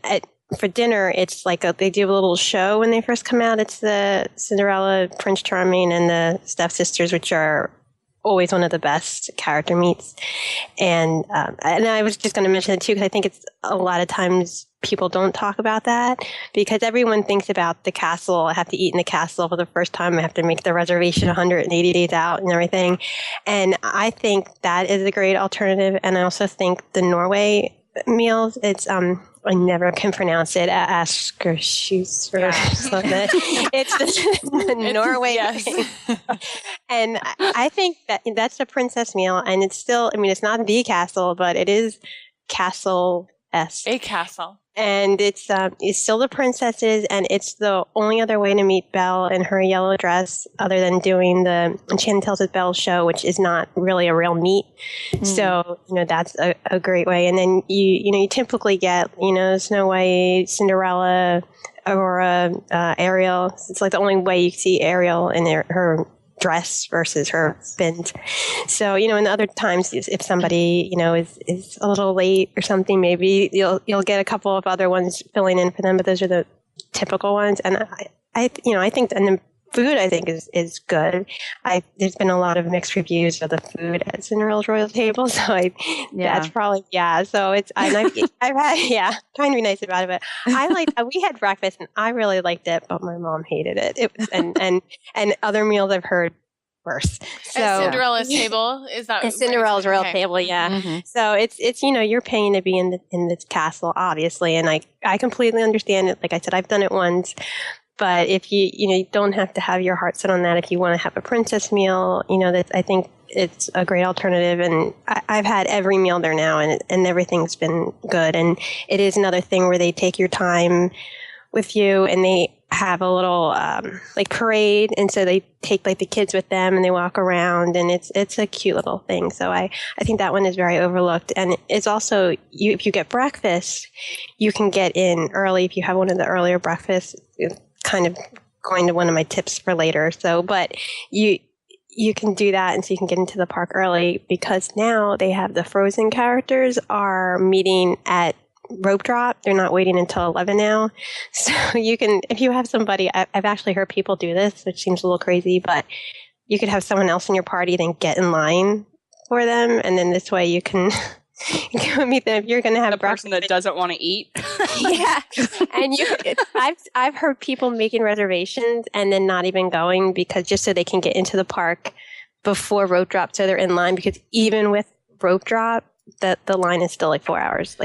for dinner, it's like they do a little show when they first come out. It's the Cinderella, Prince Charming, and the stepsisters, which are always one of the best character meets. And I was just going to mention it too, because I think it's a lot of times people don't talk about that because everyone thinks about the castle. I have to eat in the castle for the first time. I have to make the reservation 180 days out and everything. And I think that is a great alternative. And I also think the Norway meals, it's, I never can pronounce it. Askersjus or something. It's the Norway thing. And I think that's a princess meal. And it's still, I mean, it's not the castle, but it is castle S. A castle. And it's still the princesses, and it's the only other way to meet Belle in her yellow dress other than doing the Enchanted Tales with Belle show, which is not really a real meet. So, that's a great way. And then you typically get, Snow White, Cinderella, Aurora, Ariel. It's like the only way you see Ariel in her dress versus her fins. So, in the other times, if somebody, is a little late or something, maybe you'll get a couple of other ones filling in for them, but those are the typical ones. And I think, and the food, I think, is good. There's been a lot of mixed reviews of the food at Cinderella's Royal Table, so that's probably, So I've had, trying to be nice about it, but we had breakfast and I really liked it, but my mom hated it. It was, and other meals I've heard worse. So at Cinderella's table, is that at Cinderella's Royal okay. Table? Yeah. So it's you're paying to be in this castle, obviously, and I completely understand it. Like I said, I've done it once. But if you don't have to have your heart set on that. If you want to have a princess meal, I think it's a great alternative. And I've had every meal there now, and everything's been good. And it is another thing where they take your time with you, and they have a little parade, and so they take the kids with them, and they walk around, and it's a cute little thing. So I think that one is very overlooked, and it's also if you get breakfast, you can get in early if you have one of the earlier breakfasts. Kind of going to one of my tips for later. So, but you can do that, and so you can get into the park early because now they have the Frozen characters are meeting at rope drop. They're not waiting until 11 now. So you can, if you have somebody, I've actually heard people do this, which seems a little crazy, but you could have someone else in your party then get in line for them, and then this way you can go meet them if you're going to have the person that doesn't want to eat. Yeah, and I've heard people making reservations and then not even going because just so they can get into the park before rope drop, so they're in line. Because even with rope drop, the line is still 4 hours.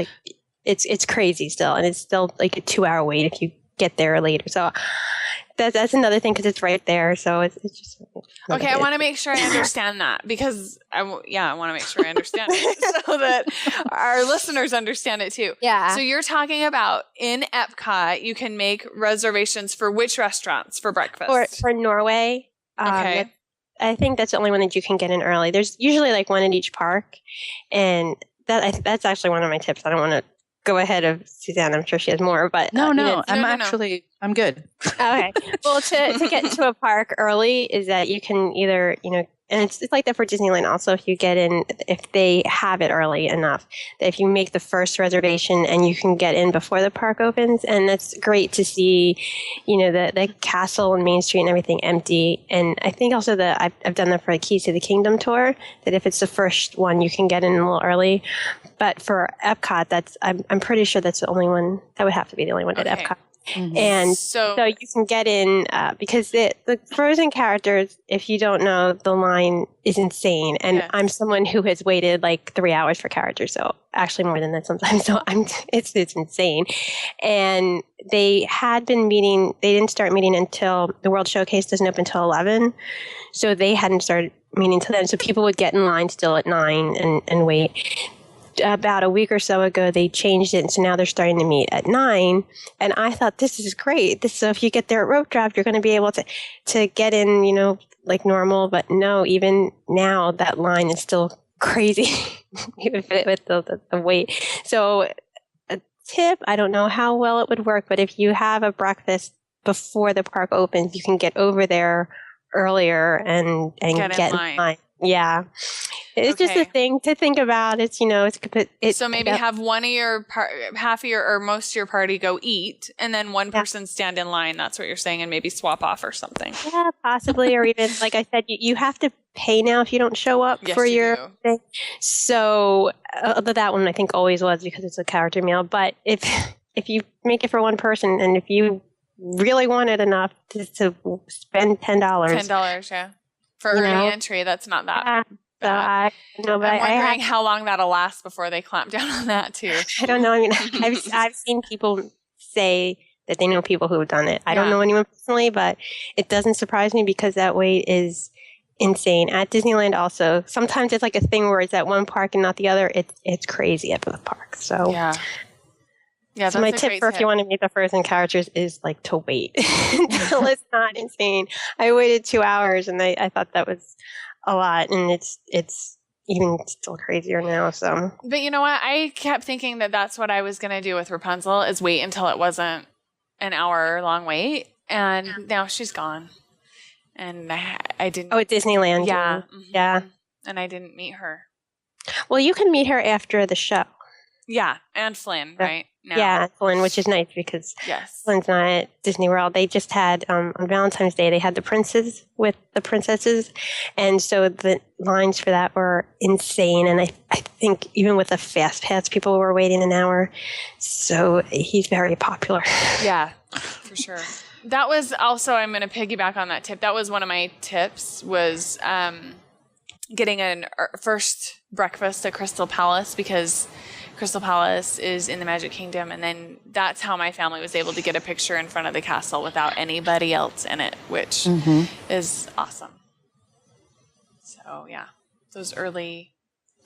It's crazy still, and it's still a 2-hour wait if you get there later. So that's another thing because it's right there. So it's just okay. I want to make sure I understand that because I want to make sure I understand it so that our listeners understand it too. Yeah. So you're talking about in Epcot, you can make reservations for which restaurants for breakfast? For Norway. Okay. I think that's the only one that you can get in early. There's usually one at each park, and that's actually one of my tips. I don't want to go ahead of Suzanne. I'm sure she has more, but I'm good. Okay. Well, to get to a park early is that you can either, and it's like that for Disneyland also, if you get in, if they have it early enough, that if you make the first reservation and you can get in before the park opens, and that's great to see, the castle and Main Street and everything empty. And I think also that I've done that for the Keys to the Kingdom tour, that if it's the first one, you can get in a little early. But for Epcot, I'm pretty sure that's the only one, that would have to be the only one at Epcot. Mm-hmm. And so you can get in because the Frozen characters, if you don't know, the line is insane. And yes. I'm someone who has waited 3 hours for characters, so actually more than that sometimes. So it's insane. And they had been meeting. They didn't start meeting until the World Showcase doesn't open until 11. So they hadn't started meeting until then. So people would get in line still at 9 and wait. About a week or so ago, they changed it, and so now they're starting to meet at 9. And I thought, this is great. So if you get there at rope drop, you're going to be able to get in, like normal. But no, even now that line is still crazy with the wait. So a tip, I don't know how well it would work, but if you have a breakfast before the park opens, you can get over there earlier and get in line. Yeah. It's just a thing to think about. It's, so maybe have half of your, or most of your party go eat, and then one person stand in line. That's what you're saying, and maybe swap off or something. Yeah, possibly. Or even, like I said, you have to pay now if you don't show up for your thing. So that one I think always was because it's a character meal. But if you make it for one person, and if you really want it enough to spend $10. Yeah. For early entry, that's not that bad. So I'm wondering how long that'll last before they clamp down on that too. I don't know. I mean, I've seen people say that they know people who have done it. I don't know anyone personally, but it doesn't surprise me because that wait is insane. At Disneyland also, sometimes it's like a thing where it's at one park and not the other. It's crazy at both parks. So Yeah, so my tip for if you want to meet the Frozen characters is like to wait until it's not insane. I waited 2 hours and I thought that was a lot, and it's even still crazier now. So, but you know what? I kept thinking that that's what I was going to do with Rapunzel is wait until it wasn't an hour long wait, and now she's gone, and I didn't. Oh, at Disneyland. Yeah, yeah, and I didn't meet her. Well, you can meet her after the show. Yeah, and Flynn, right? Now. Yeah, Flynn, which is nice because Flynn's not at Disney World. They just had, on Valentine's Day, they had the princes with the princesses. And so the lines for that were insane. And I think even with the Fast Pass, people were waiting an hour. So he's very popular. Yeah, for sure. That was also, I'm going to piggyback on that tip. That was one of my tips was getting a first breakfast at Crystal Palace because Crystal Palace is in the Magic Kingdom, and then that's how my family was able to get a picture in front of the castle without anybody else in it, which is awesome. So yeah, those early,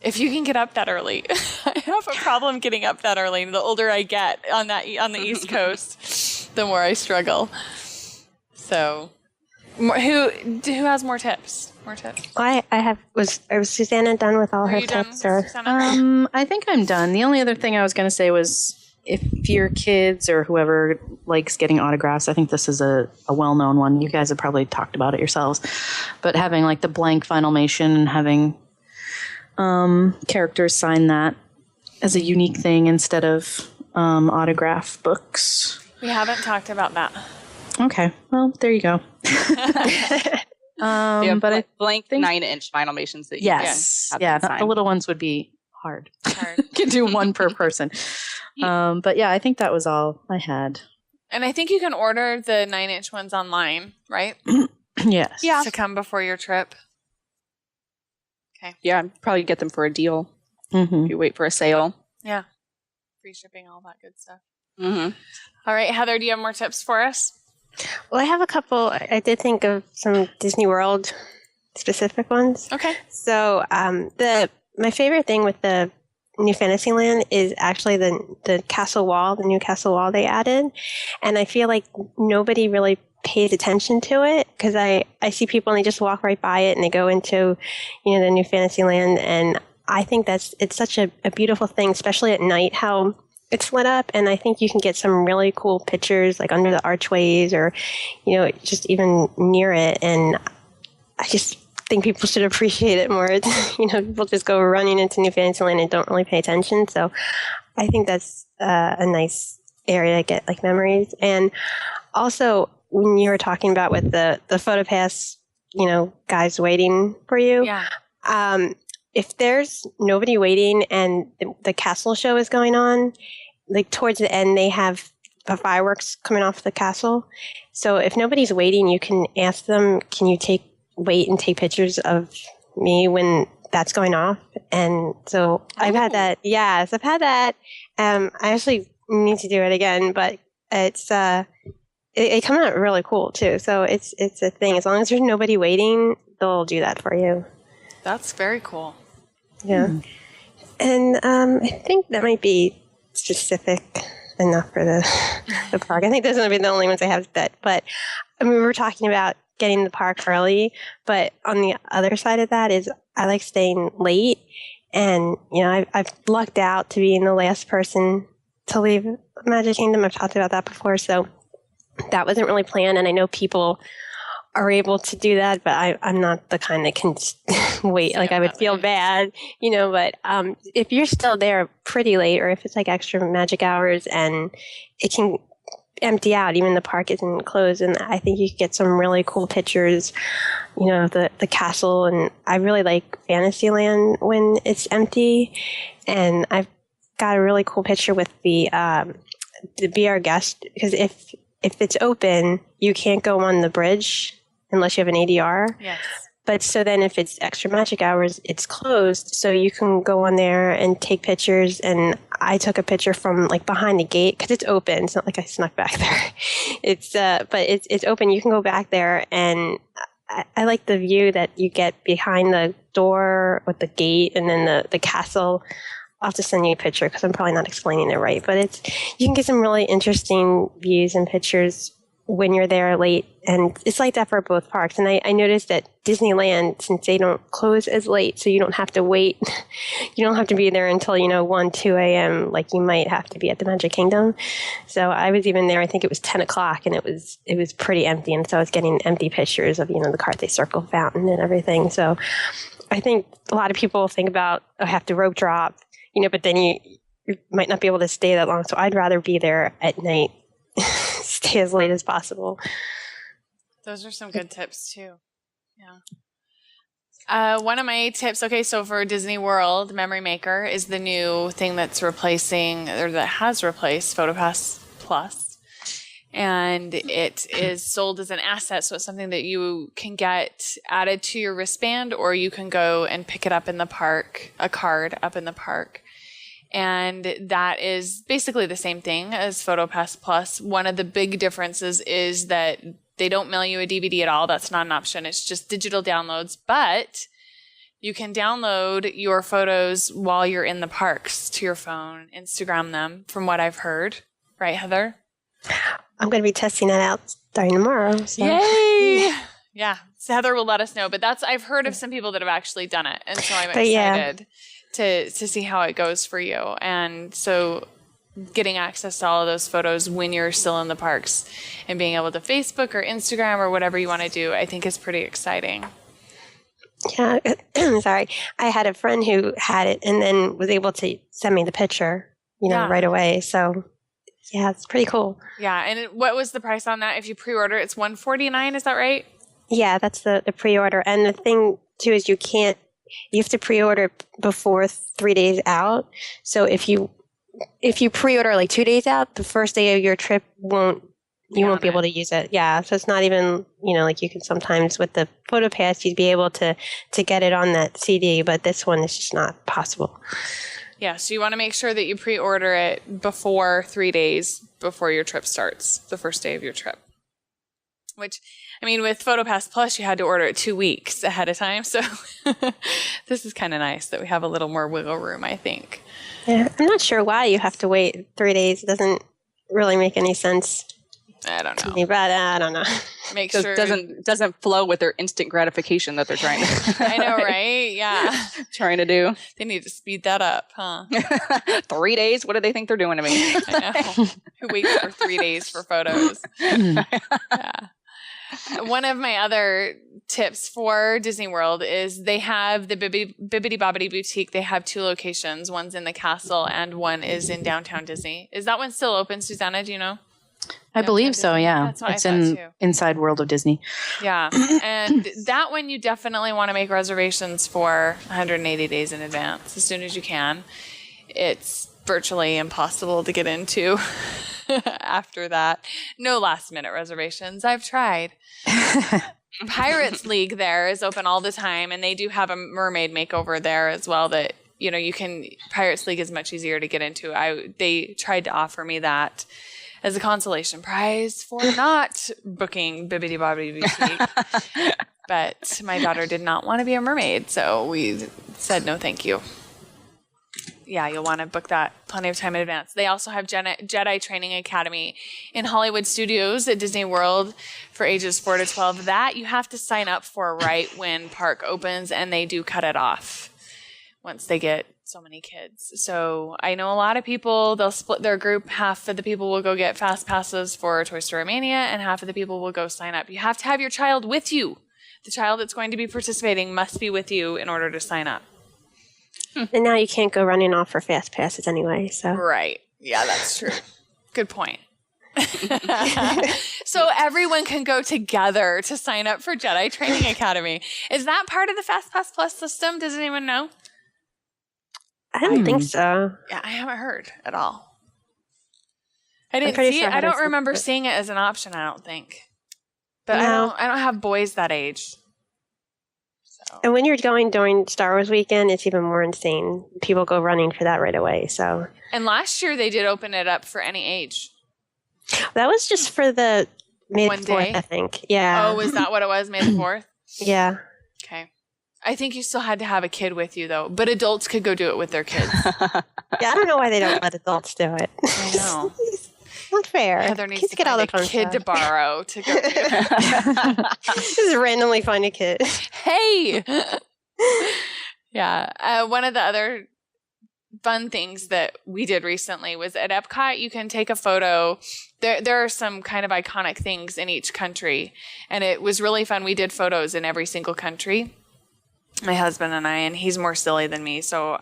if you can get up that early. I have a problem getting up that early. The older I get on the East Coast, the more I struggle. So who has more tips? More tips. Well, was Suzanna done with all her tips? Or? I think I'm done. The only other thing I was going to say was if your kids or whoever likes getting autographs, I think this is a well-known one. You guys have probably talked about it yourselves. But having like the blank Finalmation and having characters sign that as a unique thing instead of autograph books. We haven't talked about that. Okay. Well, there you go. But I blank 9-inch Finalmations that you can have the little ones would be hard. You can do one per person. But yeah, I think that was all I had. And I think you can order the 9-inch ones online, right? Yes. Yeah. To come before your trip. Okay. Yeah, probably get them for a deal. If you wait for a sale. Yeah. Free shipping, all that good stuff. All right, Heather, do you have more tips for us? Well, I have a couple. I did think of some Disney World specific ones. Okay. So my favorite thing with the new Fantasyland is actually the castle wall, the new castle wall they added. And I feel like nobody really pays attention to it because I see people and they just walk right by it and they go into, the new Fantasyland. And I think it's such a beautiful thing, especially at night, how it's lit up, and I think you can get some really cool pictures like under the archways or, just even near it. And I just think people should appreciate it more. People just go running into New Fantasyland and don't really pay attention. So I think that's a nice area to get like memories. And also when you were talking about with the PhotoPass, guys waiting for you. Yeah. If there's nobody waiting and the castle show is going on, like towards the end, they have the fireworks coming off the castle. So if nobody's waiting, you can ask them, can you wait and take pictures of me when that's going off? And so I've had that. Yes, I've had that. I actually need to do it again, but it's, it come out really cool too. So it's a thing. As long as there's nobody waiting, they'll do that for you. That's very cool. Yeah. And I think that might be specific enough for the park. I think those are going to be the only ones I have that. But we were talking about getting the park early, but on the other side of that is I like staying late. And, I've lucked out to being the last person to leave Magic Kingdom. I've talked about that before. So that wasn't really planned. And I know people are able to do that, but I'm not the kind that can wait. Like I would feel bad, but if you're still there pretty late or if it's like extra magic hours and it can empty out, even the park isn't closed, and I think you can get some really cool pictures, of the castle. And I really like Fantasyland when it's empty, and I've got a really cool picture with the Be Our Guest, because if it's open, you can't go on the bridge unless you have an ADR. Yes. But so then if it's extra magic hours, it's closed. So you can go on there and take pictures. And I took a picture from like behind the gate because it's open. It's not like I snuck back there. But it's open. You can go back there. And I like the view that you get behind the door with the gate and then the castle I'll have to send you a picture because I'm probably not explaining it right. But you can get some really interesting views and pictures when you're there late. And it's like that for both parks. And I noticed that Disneyland, since they don't close as late, so you don't have to wait. You don't have to be there until, 1, 2 a.m. like you might have to be at the Magic Kingdom. So I was even there, I think it was 10 o'clock, and it was pretty empty. And so I was getting empty pictures of, the Carthay Circle fountain and everything. So I think a lot of people think about, I have to rope drop, but then you might not be able to stay that long. So I'd rather be there at night, stay as late as possible. Those are some good tips too. Yeah. One of my tips, so for Disney World, Memory Maker is the new thing that's replacing, or that has replaced PhotoPass Plus. And it is sold as an asset, so it's something that you can get added to your wristband, or you can go and pick it up in the park, a card up in the park. And that is basically the same thing as PhotoPass Plus. One of the big differences is that they don't mail you a DVD at all. That's not an option. It's just digital downloads. But you can download your photos while you're in the parks to your phone, Instagram them, from what I've heard. Right, Heather? I'm going to be testing that out starting tomorrow. So. Yay! Yeah. So Heather will let us know. But I've heard of some people that have actually done it. And so I'm excited to see how it goes for you. And so getting access to all of those photos when you're still in the parks and being able to Facebook or Instagram or whatever you want to do, I think is pretty exciting. Yeah, sorry. I had a friend who had it and then was able to send me the picture, right away. So, yeah, it's pretty cool. Yeah, and what was the price on that? If you pre-order, it's $149, is that right? Yeah, that's the pre-order. And the thing, too, is you have to pre-order before 3 days out. So if you pre-order like 2 days out, the first day of your trip you won't be able to use it. Yeah. So it's not even, like you can sometimes with the PhotoPass, you'd be able to get it on that CD, but this one is just not possible. Yeah. So you want to make sure that you pre-order it before 3 days before your trip starts, the first day of your trip. Which, with PhotoPass Plus, you had to order it 2 weeks ahead of time. So this is kind of nice that we have a little more wiggle room, I think. Yeah, I'm not sure why you have to wait 3 days. It doesn't really make any sense. I don't know. But I don't know. Make sure doesn't flow with their instant gratification that they're trying to. I know, right? Yeah. Trying to do. They need to speed that up, huh? 3 days? What do they think they're doing to me? I know. Who waits for 3 days for photos? Yeah. One of my other tips for Disney World is they have the Bibbidi Bobbidi Boutique. They have 2 locations. One's in the castle and one is in downtown Disney. Is that one still open, Susanna? Do you know? I believe so, yeah. That's what it's I thought too. Inside World of Disney. Yeah. And that one you definitely want to make reservations for 180 days in advance, as soon as you can. It's virtually impossible to get into after that. No last minute reservations. I've tried. Pirates League there is open all the time, and they do have a mermaid makeover there as well that, Pirates League is much easier to get into. They tried to offer me that as a consolation prize for not booking Bibbidi Bobbidi Boutique. But my daughter did not want to be a mermaid, so we said no thank you. Yeah, you'll want to book that plenty of time in advance. They also have Jedi Training Academy in Hollywood Studios at Disney World for ages 4 to 12. That you have to sign up for right when park opens, and they do cut it off once they get so many kids. So I know a lot of people, they'll split their group. Half of the people will go get fast passes for Toy Story Mania, and half of the people will go sign up. You have to have your child with you. The child that's going to be participating must be with you in order to sign up. And now you can't go running off for fast passes anyway. So Right. Yeah, that's true. Good point. So everyone can go together to sign up for Jedi Training Academy. Is that part of the FastPass Plus system? Does anyone know? I don't think so. Yeah, I haven't heard at all. I didn't see it. I don't remember seeing it as an option, I don't think. But no. I don't have boys that age. So. And when you're going during Star Wars weekend, it's even more insane. People go running for that right away. So. And last year they did open it up for any age. That was just for the May the 4th, day? I think. Yeah. Oh, was that what it was? May the 4th? Yeah. Okay. I think you still had to have a kid with you, though. But adults could go do it with their kids. Yeah, I don't know why they don't let adults do it. I know. Not fair. Heather needs Kids to get all find the a fun kid to stuff. borrow to go do. Just randomly find a kid. Hey! Yeah. One of the other fun things that we did recently was at Epcot, you can take a photo. There are some kind of iconic things in each country, and it was really fun. We did photos in every single country, my husband and I, and he's more silly than me, so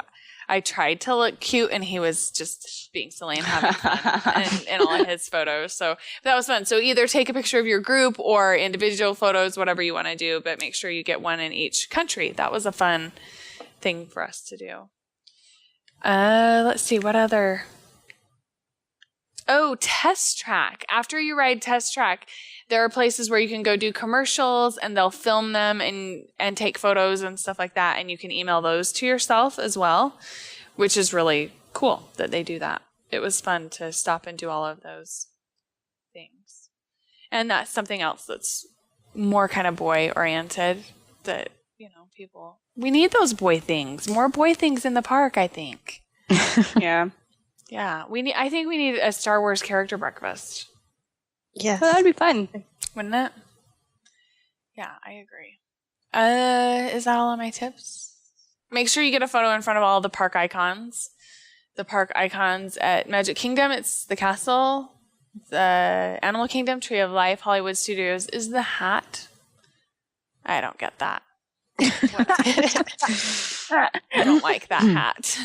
I tried to look cute, and he was just being silly and having fun in all of his photos. So that was fun. So either take a picture of your group or individual photos, whatever you want to do, but make sure you get one in each country. That was a fun thing for us to do. Let's see, what other? Oh, Test Track. After you ride Test Track, there are places where you can go do commercials and they'll film them and take photos and stuff like that. And you can email those to yourself as well, which is really cool that they do that. It was fun to stop and do all of those things. And that's something else that's more kind of boy oriented that, people, we need those boy things, more boy things in the park, I think. Yeah. Yeah. I think we need a Star Wars character breakfast. Yes. Well, that'd be fun. Wouldn't it? Yeah, I agree. Is that all of my tips? Make sure you get a photo in front of all the park icons. The park icons at Magic Kingdom, it's the castle. The Animal Kingdom, Tree of Life, Hollywood Studios is the hat. I don't get that. I don't like that hat.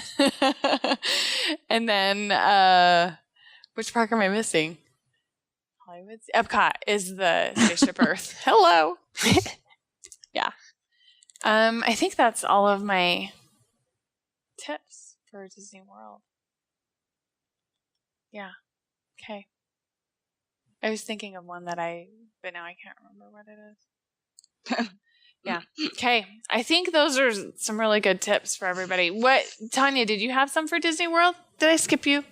And then, which park am I missing? Hollywood. Epcot is the Spaceship Earth. Hello. Yeah. I think that's all of my tips for Disney World. Yeah. Okay. I was thinking of one but now I can't remember what it is. Yeah. Okay. I think those are some really good tips for everybody. Tanya, did you have some for Disney World? Did I skip you?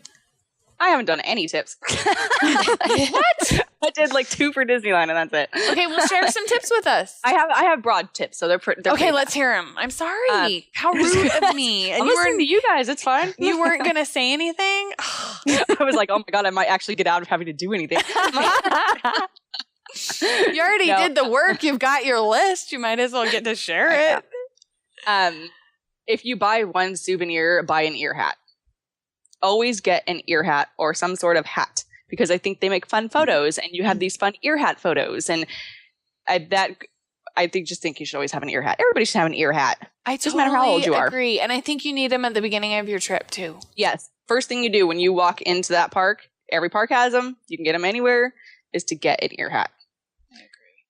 I haven't done any tips. What? I did like 2 for Disneyland, and that's it. Okay, well, share some tips with us. I have broad tips, so they're okay, let's hear them. I'm sorry. How rude of me. And I'm listening to you guys. It's fine. You weren't going to say anything? I was like, oh my God, I might actually get out of having to do anything. You already did the work. You've got your list. You might as well get to share it. If you buy one souvenir, buy an ear hat. Always get an ear hat or some sort of hat, because I think they make fun photos, and you have these fun ear hat photos. And I think you should always have an ear hat. Everybody should have an ear hat. I doesn't matter how old you are. Agree. And I think you need them at the beginning of your trip too. Yes. First thing you do when you walk into that park, every park has them. You can get them anywhere. Is to get an ear hat. I agree.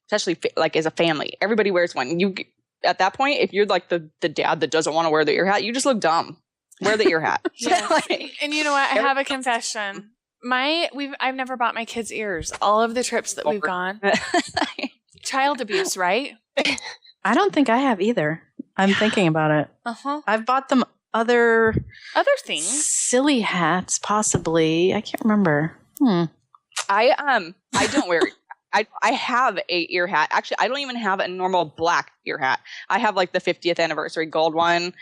Especially like as a family, everybody wears one. At that point, if you're like the dad that doesn't want to wear the ear hat, you just look dumb. Wear the ear hat. Yes. And you know what? I have a confession. I've never bought my kids ears. All of the trips that we've gone, child abuse, right? I don't think I have either. I'm thinking about it. I've bought them other things, silly hats, possibly. I can't remember. I don't wear. I have a ear hat. Actually, I don't even have a normal black ear hat. I have like the 50th anniversary gold one.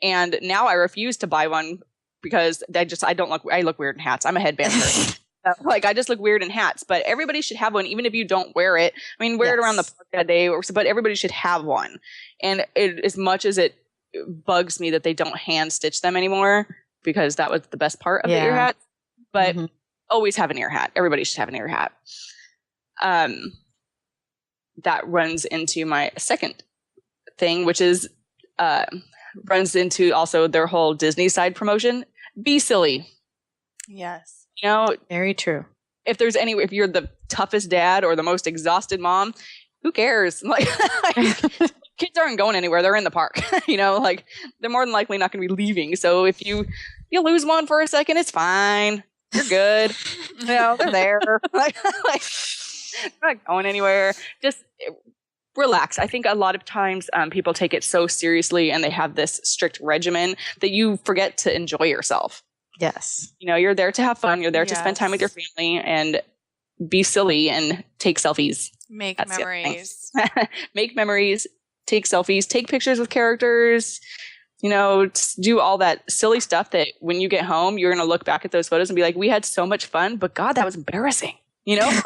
And now I refuse to buy one because I look weird in hats. I'm a headband person. I just look weird in hats, but everybody should have one, even if you don't wear it. I mean, wear it around the park that day, but everybody should have one. And as much as it bugs me that they don't hand stitch them anymore, because that was the best part of the ear hat, but always have an ear hat. Everybody should have an ear hat. That runs into my second thing, which is, runs into also their whole Disney side promotion. Be silly. Yes. Very true. If you're the toughest dad or the most exhausted mom, who cares? Kids aren't going anywhere. They're in the park. They're more than likely not going to be leaving. So if you lose one for a second, it's fine. You're good. They're there. They're not going anywhere. Just relax. I think a lot of times people take it so seriously and they have this strict regimen that you forget to enjoy yourself. Yes. You're there to have fun. You're there to spend time with your family and be silly and take selfies. Make memories. Make memories. take selfies, take pictures with characters, you know, do all that silly stuff that when you get home, you're going to look back at those photos and be like, we had so much fun, but God, that was embarrassing, you know?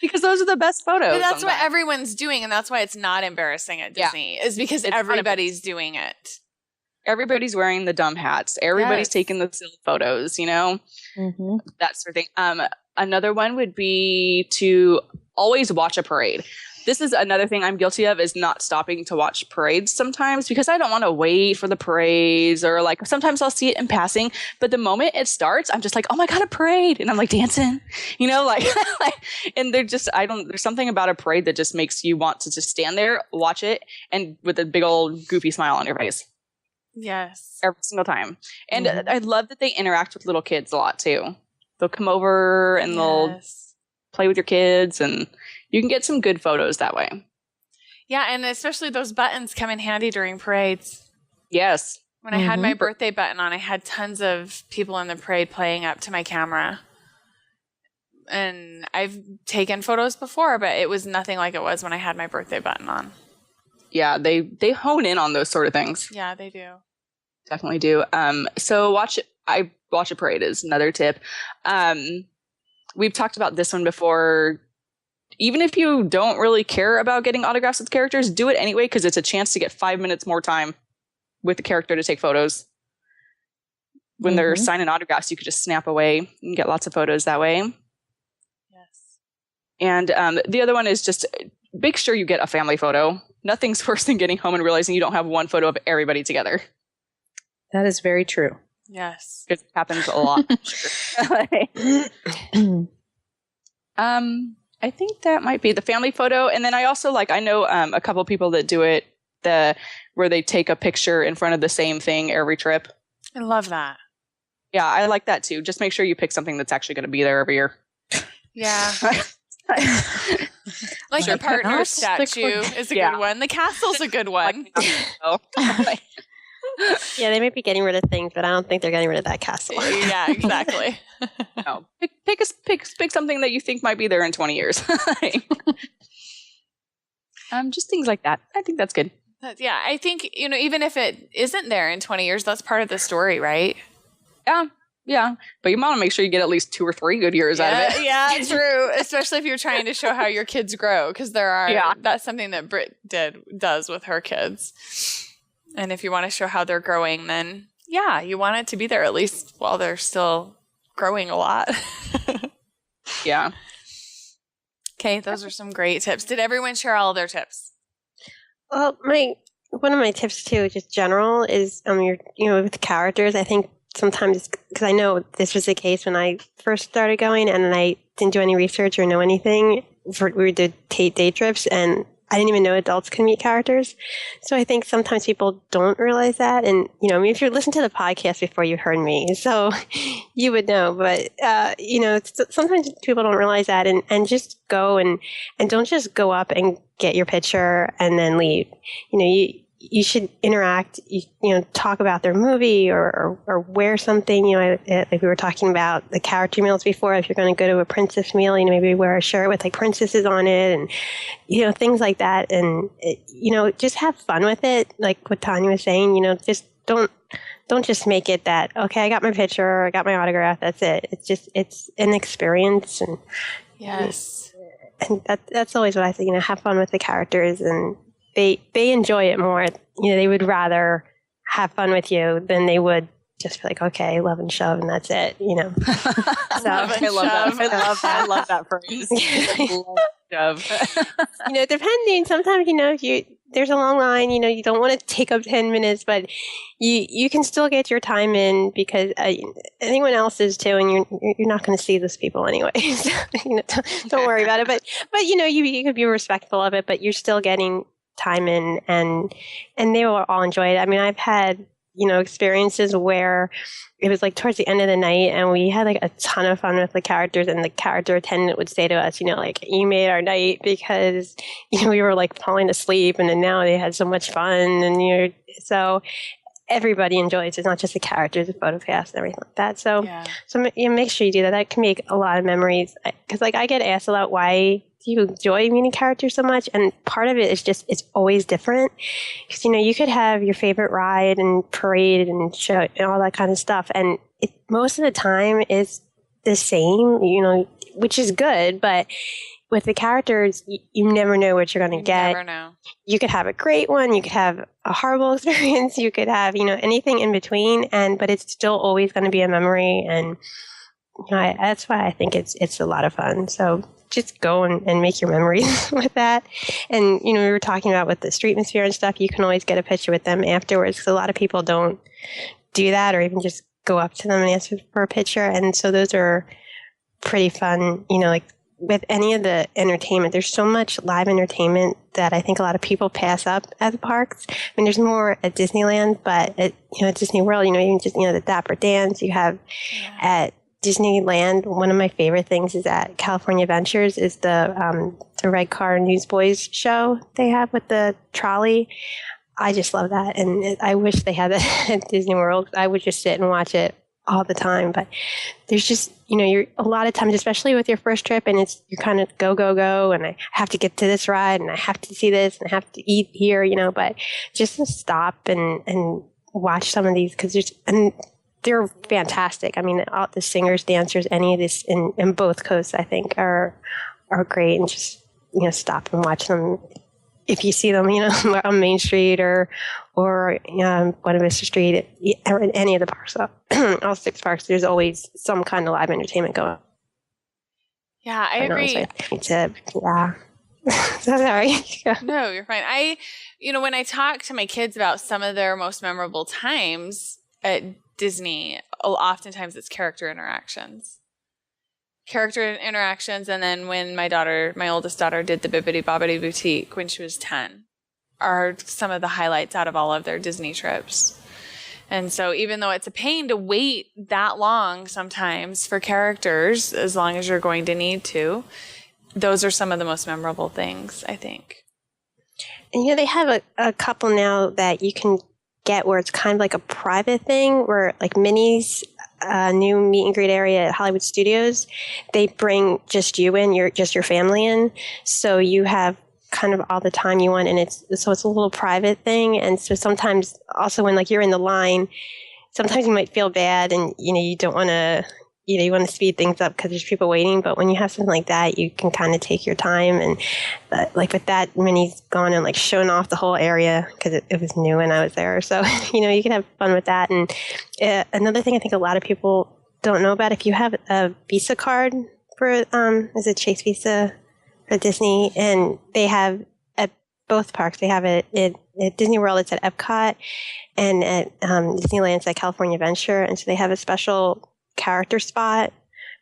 Because those are the best photos. But that's what everyone's doing, and that's why it's not embarrassing at Disney, is because everybody's doing it. Everybody's wearing the dumb hats. Everybody's taking the silly photos, you know? Mm-hmm. That sort of thing. Another one would be to always watch a parade. This is another thing I'm guilty of, is not stopping to watch parades sometimes, because I don't want to wait for the parades, or like sometimes I'll see it in passing, but the moment it starts, I'm just like, oh my God, a parade. And I'm like dancing, you know, like, and there's something about a parade that just makes you want to just stand there, watch it, and with a big old goofy smile on your face. Yes. Every single time. And I love that they interact with little kids a lot too. They'll come over and they'll play with your kids, and you can get some good photos that way. Yeah, and especially those buttons come in handy during parades. Yes. When I had my birthday button on, I had tons of people in the parade playing up to my camera. And I've taken photos before, but it was nothing like it was when I had my birthday button on. Yeah, they hone in on those sort of things. Yeah, they do. Definitely do. So watch a parade is another tip. We've talked about this one before. Even if you don't really care about getting autographs with characters, do it anyway, because it's a chance to get 5 minutes more time with the character to take photos. When they're signing autographs, you could just snap away and get lots of photos that way. Yes. And the other one is just make sure you get a family photo. Nothing's worse than getting home and realizing you don't have one photo of everybody together. That is very true. Yes. It happens a lot. I think that might be the family photo. And then I also I know a couple people that do it where they take a picture in front of the same thing every trip. I love that. Yeah, I like that too. Just make sure you pick something that's actually going to be there every year. Yeah. Like the partner statue is a good one. The castle's a good one. Yeah, they might be getting rid of things, but I don't think they're getting rid of that castle. Yeah, exactly. No. Pick something that you think might be there in 20 years. Just things like that. I think that's good. Yeah, I think, even if it isn't there in 20 years, that's part of the story, right? Yeah. But you want to make sure you get at least 2 or 3 good years out of it. Yeah, true. Especially if you're trying to show how your kids grow, because that's something that Britt does with her kids. And if you want to show how they're growing, then you want it to be there at least while they're still growing a lot. Yeah. Okay, those are some great tips. Did everyone share all of their tips? Well, one of my tips too, just general, is with the characters. I think sometimes, because I know this was the case when I first started going, and I didn't do any research or know anything. We did day trips, and I didn't even know adults can meet characters. So I think sometimes people don't realize that. And, if you listen to the podcast before you heard me, so you would know. But, sometimes people don't realize that, and just go and don't just go up and get your picture and then leave. You should interact, talk about their movie or wear something, like we were talking about the character meals before. If you're going to go to a princess meal, maybe wear a shirt with princesses on it and, things like that. And, just have fun with it. Like what Tanya was saying, just don't just make it that, okay, I got my picture, I got my autograph, that's it. It's an experience. And yes. And that's always what I think, have fun with the characters, and they enjoy it more. They would rather have fun with you than they would just be like, okay, love and shove, and that's it. So I love that phrase. Shove. Depending. Sometimes if there's a long line. You don't want to take up 10 minutes, but you can still get your time in, because anyone else is too, and you're not going to see those people anyway. So, don't worry about it. But you could be respectful of it, but you're still getting time in, and they will all enjoy it. I mean, I've had experiences where it was towards the end of the night, and we had a ton of fun with the characters, and the character attendant would say to us, you made our night, because we were falling asleep, and then now they had so much fun, and so everybody enjoys. It's not just the characters, the PhotoPass and everything like that. So make sure you do that. That can make a lot of memories, because I get asked a lot, why you enjoy meeting characters so much. And part of it is just, it's always different. Because, you could have your favorite ride and parade and show and all that kind of stuff. And most of the time is the same, which is good. But with the characters, you never know what you're going to get. Never know. You could have a great one. You could have a horrible experience. You could have, anything in between. But it's still always going to be a memory. And that's why I think it's a lot of fun. So just go and make your memories with that. And, we were talking about with the Streetmosphere and stuff, you can always get a picture with them afterwards. Because a lot of people don't do that or even just go up to them and ask for a picture. And so those are pretty fun, like with any of the entertainment. There's so much live entertainment that I think a lot of people pass up at the parks. I mean, there's more at Disneyland, but at Disney World, even just, the Dapper Dans you have at Disneyland. One of my favorite things is at California Adventures is the Red Car Newsboys show they have with the trolley. I just love that. And I wish they had that at Disney World. I would just sit and watch it all the time. But there's just, you're a lot of times, especially with your first trip, and you're kind of go, and I have to get to this ride, and I have to see this, and I have to eat here, but just to stop and watch some of these, because they're fantastic. I mean, all the singers, dancers, any of this in both coasts, I think, are great. And just, stop and watch them. If you see them, on Main Street or Buena Street, or in any of the parks, all 6 parks, there's always some kind of live entertainment going on. Yeah, I agree. Yeah. Sorry. No, you're fine. When I talk to my kids about some of their most memorable times at Disney, oftentimes it's character interactions. And then when my oldest daughter did the Bibbidi Bobbidi Boutique when she was 10, are some of the highlights out of all of their Disney trips. And so even though it's a pain to wait that long sometimes for characters, as long as you're going to need to, those are some of the most memorable things, I think. And they have a couple now that you can get where it's kind of like a private thing, where like Minnie's new meet and greet area at Hollywood Studios, they bring just you in, just your family in, so you have kind of all the time you want, and it's a little private thing. And so sometimes also when like you're in the line, sometimes you might feel bad, and you don't want to. You want to speed things up because there's people waiting, but when you have something like that, you can kind of take your time. And like with that, Minnie's gone and like shown off the whole area because it was new when I was there. So, you can have fun with that. And another thing I think a lot of people don't know about, if you have a Visa card for, is it Chase Visa for Disney? And they have at both parks, they have it at Disney World, it's at Epcot, and at Disneyland, it's at California Adventure. And so they have a special character spot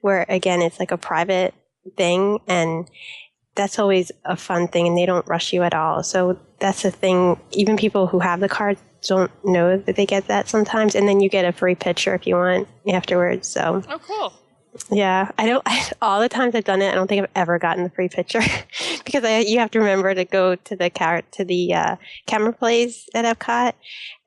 where, again, it's like a private thing, and that's always a fun thing, and they don't rush you at all. So that's the thing. Even people who have the card don't know that they get that sometimes, and then you get a free picture if you want afterwards. So cool. Yeah, all the times I've done it, I don't think I've ever gotten the free picture because you have to remember to go to the camera plays at Epcot,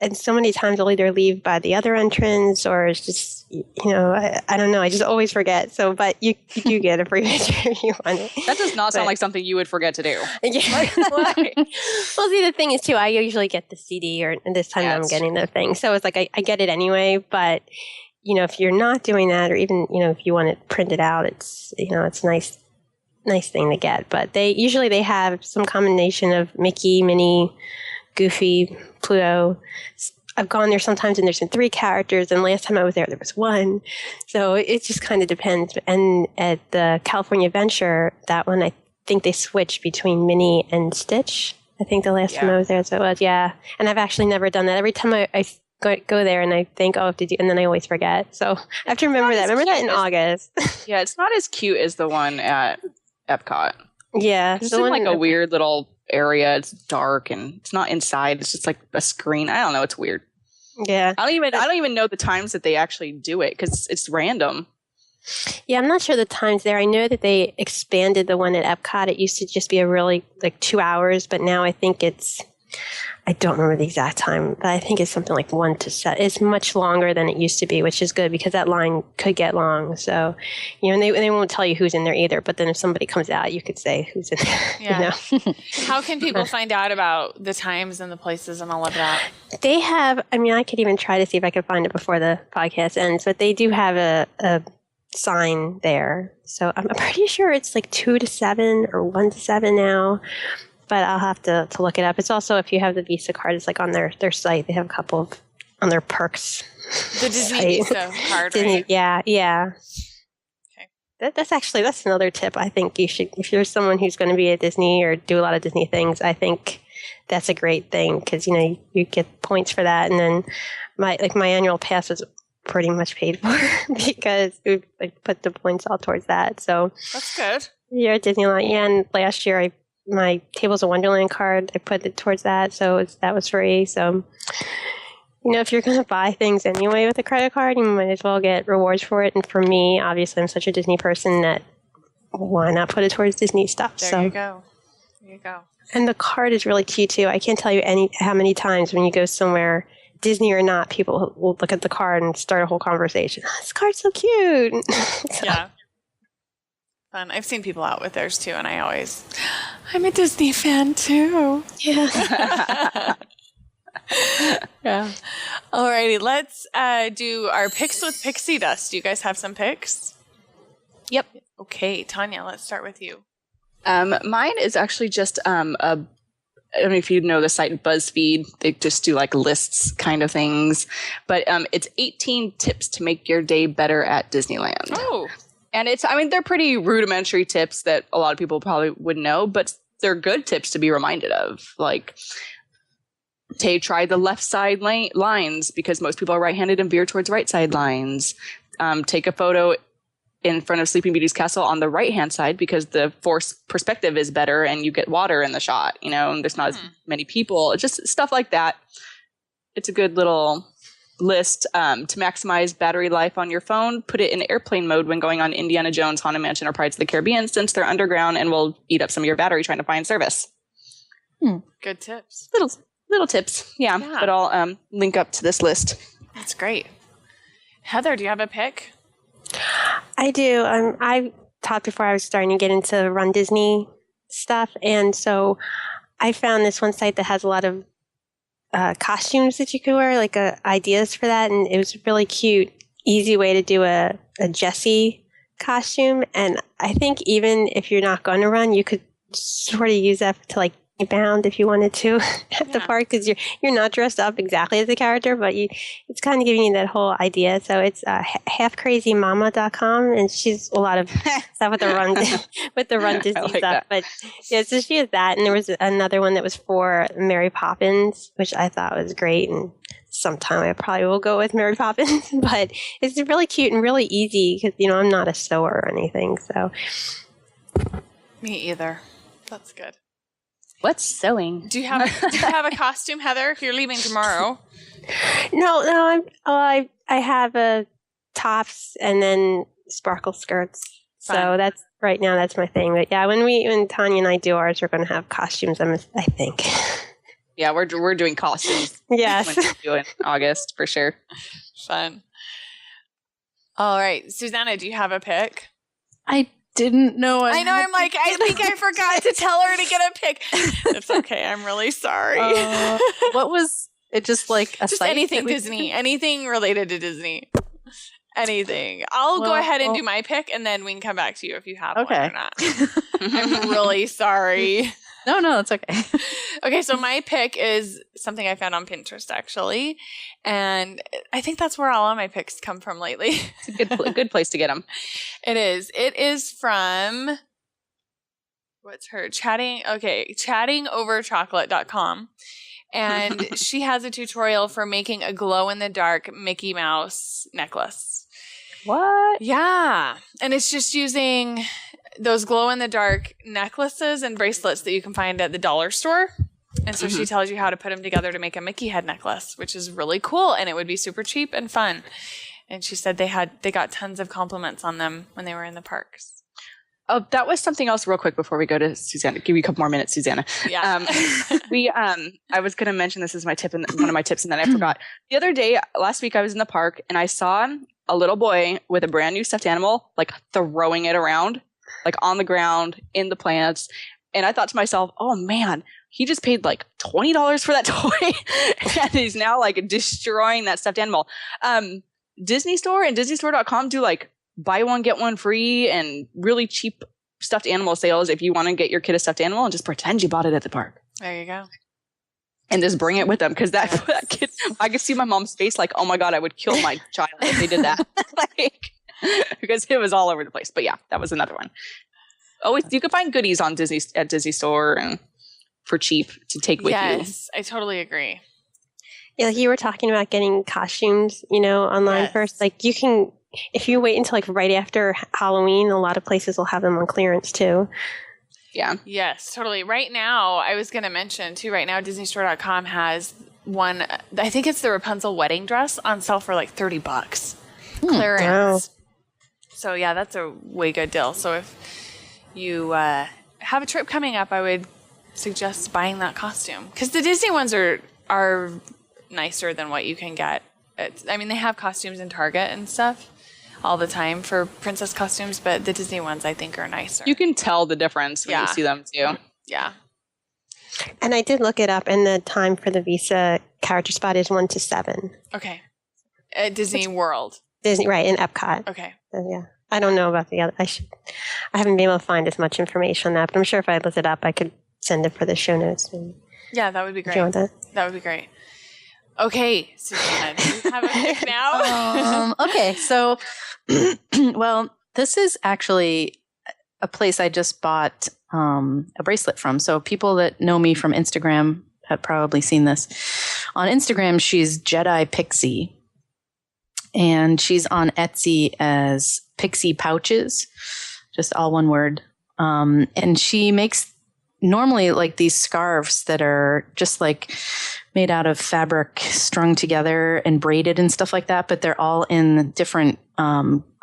and so many times I'll either leave by the other entrance or it's just I don't know, I just always forget. So, but you do get a free picture if you want it. That does not sound like something you would forget to do. Yeah. Well, see, the thing is too, I usually get the CD, and this time I'm getting the thing, so it's like I get it anyway, but. If you're not doing that, or even, if you want it printed out, it's, it's a nice thing to get. But they have some combination of Mickey, Minnie, Goofy, Pluto. I've gone there sometimes and there's been 3 characters, and last time I was there was 1. So it just kind of depends. And at the California Adventure, that one, I think they switched between Minnie and Stitch. I think the last time I was there, so it was, yeah. And I've actually never done that. Every time I go there and I think, I have to do, and then I always forget. So I have to remember that. Remember that in August. Yeah, it's not as cute as the one at Epcot. Yeah. It's in like a weird little area. It's dark and it's not inside. It's just like a screen. I don't know. It's weird. Yeah. I don't even know the times that they actually do it because it's random. Yeah, I'm not sure the times there. I know that they expanded the one at Epcot. It used to just be a really like 2 hours, but now I think it's I don't remember the exact time, but I think it's something like 1 to 7. It's much longer than it used to be, which is good because that line could get long. So, and they won't tell you who's in there either. But then if somebody comes out, you could say who's in there. Yeah. How can people find out about the times and the places and all of that? They have, I could even try to see if I can find it before the podcast ends, but they do have a sign there. So I'm pretty sure it's like 2 to 7 or 1 to 7 now. But I'll have to look it up. It's also, if you have the Visa card, it's like on their site. They have a couple of, on their perks. The Disney Visa card, Disney, right? Yeah. Okay. That's another tip. I think you should, if you're someone who's going to be at Disney or do a lot of Disney things, I think that's a great thing because, you get points for that. And then my annual pass was pretty much paid for because we put the points all towards that. So that's good. Yeah, at Disneyland. Yeah, and last year my Tables of Wonderland card, I put it towards that, so that was free. So, if you're going to buy things anyway with a credit card, you might as well get rewards for it. And for me, obviously, I'm such a Disney person that why not put it towards Disney stuff? There you go. And the card is really cute, too. I can't tell you how many times when you go somewhere, Disney or not, people will look at the card and start a whole conversation. Oh, this card's so cute. Yeah. Fun. I've seen people out with theirs too, and I'm a Disney fan too. Yeah. Yeah. Alrighty, let's do our picks with pixie dust. Do you guys have some picks? Yep. Okay, Tanya, let's start with you. Mine is actually just I don't know if you know the site BuzzFeed. They just do like lists kind of things, but it's 18 tips to make your day better at Disneyland. Oh. And they're pretty rudimentary tips that a lot of people probably wouldn't know, but they're good tips to be reminded of. Like, try the left side lines because most people are right-handed and veer towards right side lines. Take a photo in front of Sleeping Beauty's castle on the right-hand side because the forced perspective is better and you get water in the shot, and there's not as many people. It's just stuff like that. It's a good little list to maximize battery life on your phone. Put it in airplane mode when going on Indiana Jones, Haunted Mansion, or Pirates of the Caribbean, since they're underground and will eat up some of your battery trying to find service. Good tips. Little tips, yeah. But I'll link up to this list. That's great. Heather, do you have a pick? I do. I talked before I was starting to get into Run Disney stuff, and so I found this one site that has a lot of costumes that you could wear, like ideas for that, and it was really cute, easy way to do a Jessie costume. And I think even if you're not going to run, you could sort of use that to like bound if you wanted to at the park because you're not dressed up exactly as a character, but it's kind of giving you that whole idea. So it's halfcrazymama.com, and she's a lot of stuff with the Run Disney like stuff. That. But yeah, so she has that, and there was another one that was for Mary Poppins, which I thought was great. And sometime I probably will go with Mary Poppins, but it's really cute and really easy because I'm not a sewer or anything. So Me either. That's good. What's sewing? Do you have a costume, Heather? If you're leaving tomorrow? No. I have tops and then sparkle skirts. Fun. So that's right now. That's my thing. But yeah, when Tanya and I do ours, we're going to have costumes. I think. Yeah, we're doing costumes. Yes. When we do it in August for sure. Fun. All right, Suzanna, do you have a pick? I didn't know. I know. I'm like, I think I forgot to tell her to get a pick. It's okay. I'm really sorry. What was it? Just like a Just site anything Disney, anything related to Disney, anything. I'll go ahead and do my pick, and then we can come back to you if you have one or not. I'm really sorry. No, it's okay. Okay, so my pick is something I found on Pinterest, actually. And I think that's where all of my picks come from lately. It's a good place to get them. It is. It is from, what's her? chattingoverchocolate.com. And she has a tutorial for making a glow-in-the-dark Mickey Mouse necklace. What? Yeah. And it's just using those glow-in-the-dark necklaces and bracelets that you can find at the dollar store. And so she tells you how to put them together to make a Mickey head necklace, which is really cool. And it would be super cheap and fun. And she said they got tons of compliments on them when they were in the parks. Oh, that was something else real quick before we go to Suzanna. Give you a couple more minutes, Suzanna. Yeah. I was going to mention this as my tip and one of my tips, and then I forgot. The other day, last week, I was in the park and I saw a little boy with a brand new stuffed animal, like throwing it around, like on the ground, in the plants. And I thought to myself, oh man, he just paid like $20 for that toy. And he's now like destroying that stuffed animal. Disney Store and DisneyStore.com do like buy one, get one free and really cheap stuffed animal sales if you want to get your kid a stuffed animal and just pretend you bought it at the park. There you go. And just bring it with them because that kid, I could see my mom's face like, oh my God, I would kill my child if they did that. Like, because it was all over the place. But yeah, that was another one. Always, you can find goodies on at Disney Store and for cheap to take with you. Yes, I totally agree. Yeah, like you were talking about getting costumes, online first. Like you can, if you wait until like right after Halloween, a lot of places will have them on clearance too. Yeah. Yes, totally. Right now, I was going to mention too, right now, DisneyStore.com has one, I think it's the Rapunzel wedding dress on sale for like $30. Clearance. Wow. So yeah, that's a way good deal. So if you have a trip coming up, I would suggest buying that costume. Because the Disney ones are nicer than what you can get. They have costumes in Target and stuff all the time for princess costumes, but the Disney ones I think are nicer. You can tell the difference when you see them too. Yeah. And I did look it up, and the time for the Visa character spot is 1 to 7. Okay. At Disney World. Disney, right, in Epcot. Okay. So, yeah. I don't know about the other. I haven't been able to find as much information on that, but I'm sure if I looked it up, I could send it for the show notes. Yeah, that would be great. Do you want that? That would be great. Okay, Susanna, do you have a pick now? Okay, so, well, this is actually a place I just bought a bracelet from. So people that know me from Instagram have probably seen this. On Instagram, she's Jedi Pixie. And she's on Etsy as Pixie Pouches, just all one word. And she makes normally like these scarves that are just like made out of fabric strung together and braided and stuff like that, but they're all in different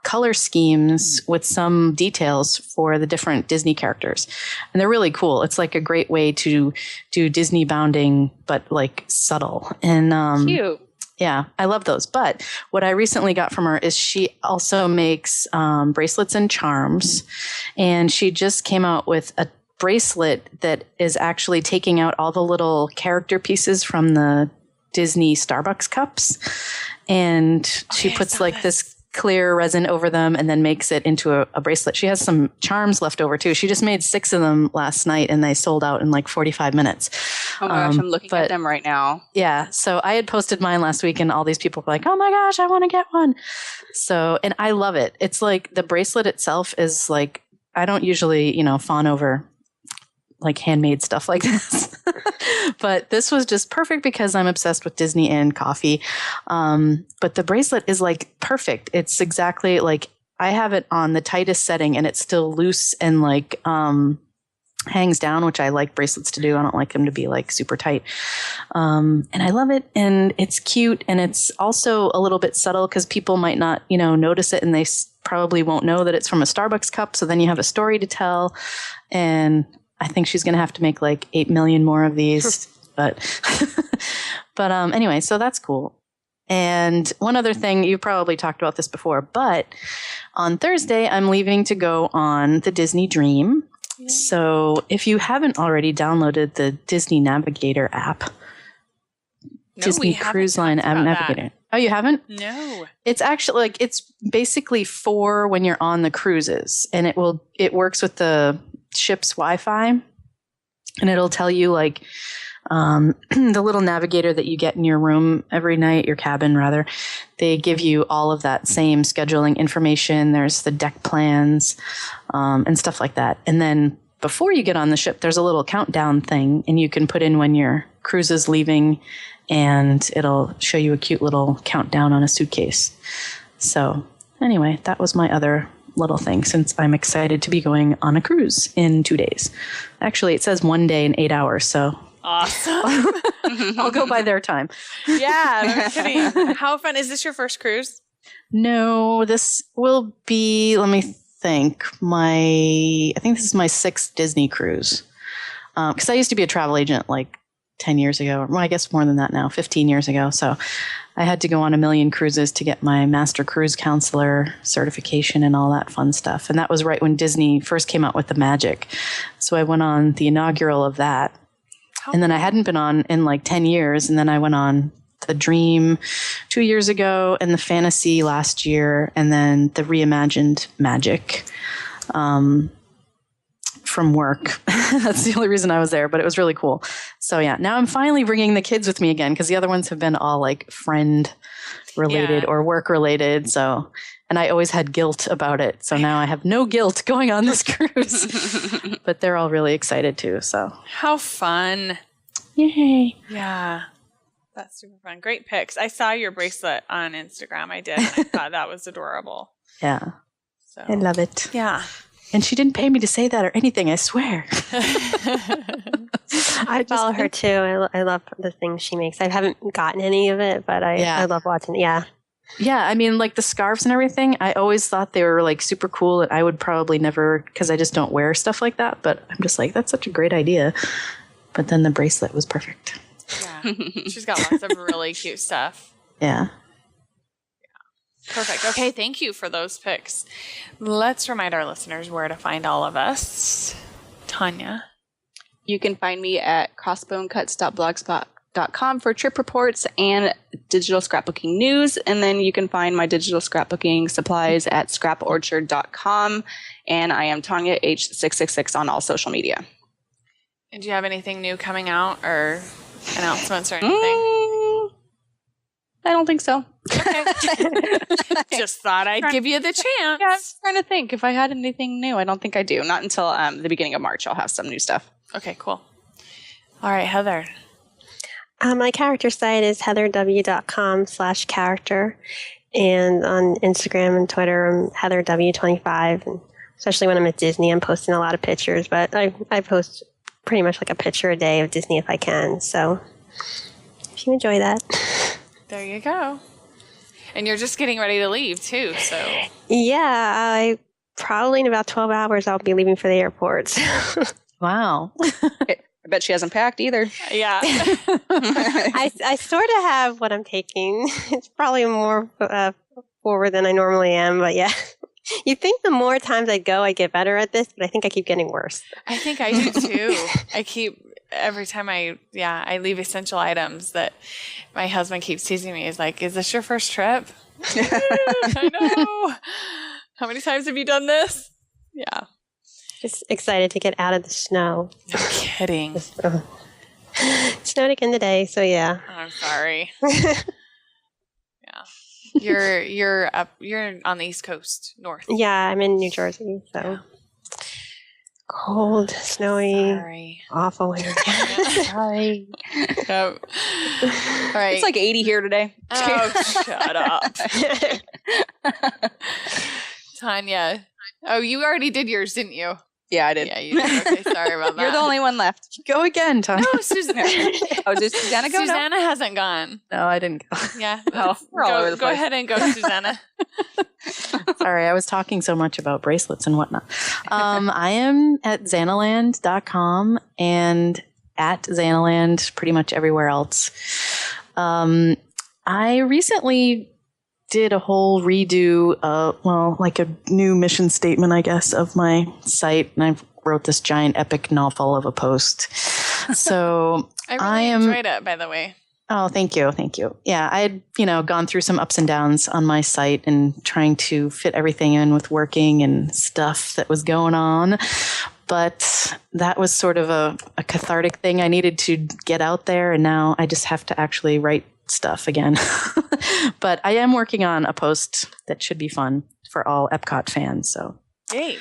color schemes with some details for the different Disney characters. And they're really cool. It's like a great way to do Disney bounding, but like subtle. And cute. Yeah, I love those. But what I recently got from her is she also makes bracelets and charms. And she just came out with a bracelet that is actually taking out all the little character pieces from the Disney Starbucks cups. And she puts like this clear resin over them and then makes it into a bracelet. She has some charms left over too. She just made 6 of them last night and they sold out in like 45 minutes. Oh my gosh, I'm looking at them right now. Yeah. So I had posted mine last week and all these people were like, oh my gosh, I want to get one. So, and I love it. It's like the bracelet itself is like, I don't usually, fawn over like handmade stuff like this. But this was just perfect because I'm obsessed with Disney and coffee. But the bracelet is like perfect. It's exactly like I have it on the tightest setting and it's still loose and like hangs down, which I like bracelets to do. I don't like them to be like super tight. And I love it. And it's cute. And it's also a little bit subtle because people might not, notice it and they probably won't know that it's from a Starbucks cup. So then you have a story to tell. And I think she's going to have to make like 8 million more of these, but anyway, so that's cool. And one other thing, you probably talked about this before, but on Thursday, I'm leaving to go on the Disney Dream. Yeah. So if you haven't already downloaded the Disney Navigator app, Disney Cruise Line Navigator. Oh, you haven't? No. It's actually like, it's basically for when you're on the cruises, and it works with the ship's Wi-Fi, and it'll tell you like the little navigator that you get in your room every night, your cabin rather. They give you all of that same scheduling information. There's the deck plans and stuff like that. And then before you get on the ship, there's a little countdown thing, and you can put in when your cruise is leaving, and it'll show you a cute little countdown on a suitcase. So anyway, that was my other little thing, since I'm excited to be going on a cruise in 2 days. Actually, it says 1 day and 8 hours, so awesome. I'll go by their time. Yeah, no kidding. How fun. Is this your first cruise? No, this will be, let me think, I think this is my 6th Disney cruise. Because I used to be a travel agent like 10 years ago. Well, I guess more than that now, 15 years ago. So I had to go on a million cruises to get my Master Cruise Counselor certification and all that fun stuff. And that was right when Disney first came out with the Magic. So I went on the inaugural of that. And then I hadn't been on in like 10 years. And then I went on the Dream 2 years ago and the Fantasy last year. And then the reimagined Magic from work. That's the only reason I was there, but it was really cool. So yeah, now I'm finally bringing the kids with me again because the other ones have been all like friend related or work related. So, and I always had guilt about it. So now I have no guilt going on this cruise, but they're all really excited too. So how fun. Yay. Yeah. That's super fun. Great pics. I saw your bracelet on Instagram. I did. And I thought that was adorable. Yeah. So I love it. Yeah. And she didn't pay me to say that or anything, I swear. I follow her too. I love the things she makes. I haven't gotten any of it, but I love watching it. Yeah. Yeah, I mean, like the scarves and everything, I always thought they were like super cool and I would probably never, because I just don't wear stuff like that. But I'm just like, that's such a great idea. But then the bracelet was perfect. Yeah. She's got lots of really cute stuff. Yeah. Perfect. Okay, thank you for those pics. Let's remind our listeners where to find all of us. Tanya. You can find me at crossbonecuts.blogspot.com for trip reports and digital scrapbooking news. And then you can find my digital scrapbooking supplies at scraporchard.com. And I am Tanya H 666 on all social media. And do you have anything new coming out or announcements or anything? I don't think so. Okay. Just thought I'd give you the chance. Yeah, I was trying to think if I had anything new. I don't think I do. Not until the beginning of March. I'll have some new stuff. Okay, cool. All right, Heather. My character site is heatherw.com/character. And on Instagram and Twitter, I'm heatherw25. And especially when I'm at Disney, I'm posting a lot of pictures. But I post pretty much like a picture a day of Disney if I can. So if you enjoy that. There you go. And you're just getting ready to leave too, so. Yeah, probably in about 12 hours I'll be leaving for the airport. Wow. I bet she hasn't packed either. Yeah. I sort of have what I'm taking. It's probably more forward than I normally am, but yeah. You'd think the more times I go, I get better at this, but I think I keep getting worse. I think I do too. Every time I leave essential items that my husband keeps teasing me. He's like, is this your first trip? I know. How many times have you done this? Yeah. Just excited to get out of the snow. No kidding. It snowed again today, so yeah. I'm sorry. Yeah. You're on the East Coast, north. Yeah, I'm in New Jersey, so. Yeah. Cold, snowy, awful winter. Sorry. Yep. All right. It's like 80 here today. Oh, shut up. Tanya. Oh, you already did yours, didn't you? Yeah, I did. Yeah, you did. Okay, sorry about that. You're the only one left. Go again, Tanya. No, Suzanna. Oh, did Suzanna go? Susanna hasn't gone. No, I didn't go. Yeah. Oh, we're all over the place. Go ahead and go, Susanna. Sorry, I was talking so much about bracelets and whatnot. I am at Xanaland.com and at Xanaland pretty much everywhere else. I recently did a whole redo, like a new mission statement, I guess, of my site. And I wrote this giant epic novel of a post. So I really enjoyed it, by the way. Oh, thank you. Thank you. Yeah, I had, gone through some ups and downs on my site and trying to fit everything in with working and stuff that was going on. But that was sort of a cathartic thing I needed to get out there. And now I just have to actually write stuff again. But I am working on a post that should be fun for all Epcot fans. So yay.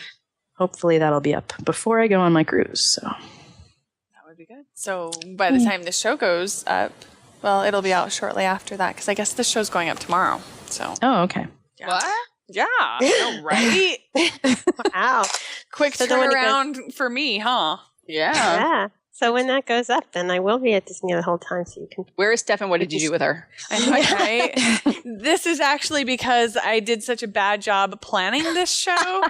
Hopefully that'll be up before I go on my cruise. So that would be good. So by the time the show goes up, well, it'll be out shortly after that because I guess the show's going up tomorrow. So. Oh, okay. Yeah. What? Yeah. I know, right? Wow. Quick turnaround for me, huh? Yeah. So when that goes up, then I will be at Disney the whole time. So you can. Where is Steph and what did you do with her? Right? This is actually because I did such a bad job planning this show.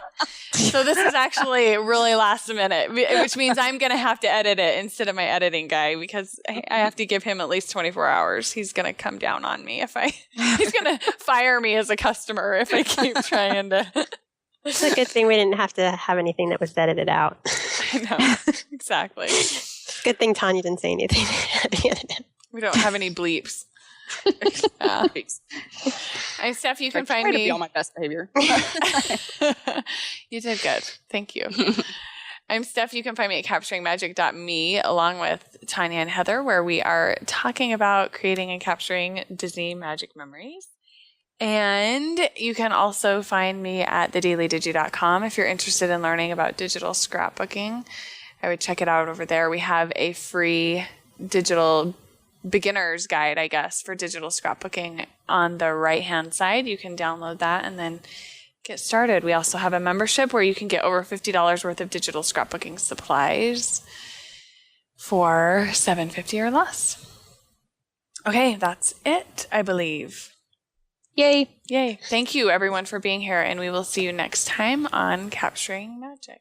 So this is actually really last minute, which means I'm going to have to edit it instead of my editing guy because I have to give him at least 24 hours. He's going to come down on me he's going to fire me as a customer if I keep trying to. It's a good thing we didn't have to have anything that was edited out. I know. Exactly. Good thing Tanya didn't say anything. We don't have any bleeps. I'm Steph. You can find me. To be on my best behavior. You did good. Thank you. I'm Steph. You can find me at capturingmagic.me along with Tanya and Heather, where we are talking about creating and capturing Disney magic memories. And you can also find me at thedailydigi.com if you're interested in learning about digital scrapbooking. I would check it out over there. We have a free digital beginner's guide, I guess, for digital scrapbooking on the right-hand side. You can download that and then get started. We also have a membership where you can get over $50 worth of digital scrapbooking supplies for $7.50 or less. Okay, that's it, I believe. Yay. Yay. Thank you, everyone, for being here, and we will see you next time on Capturing Magic.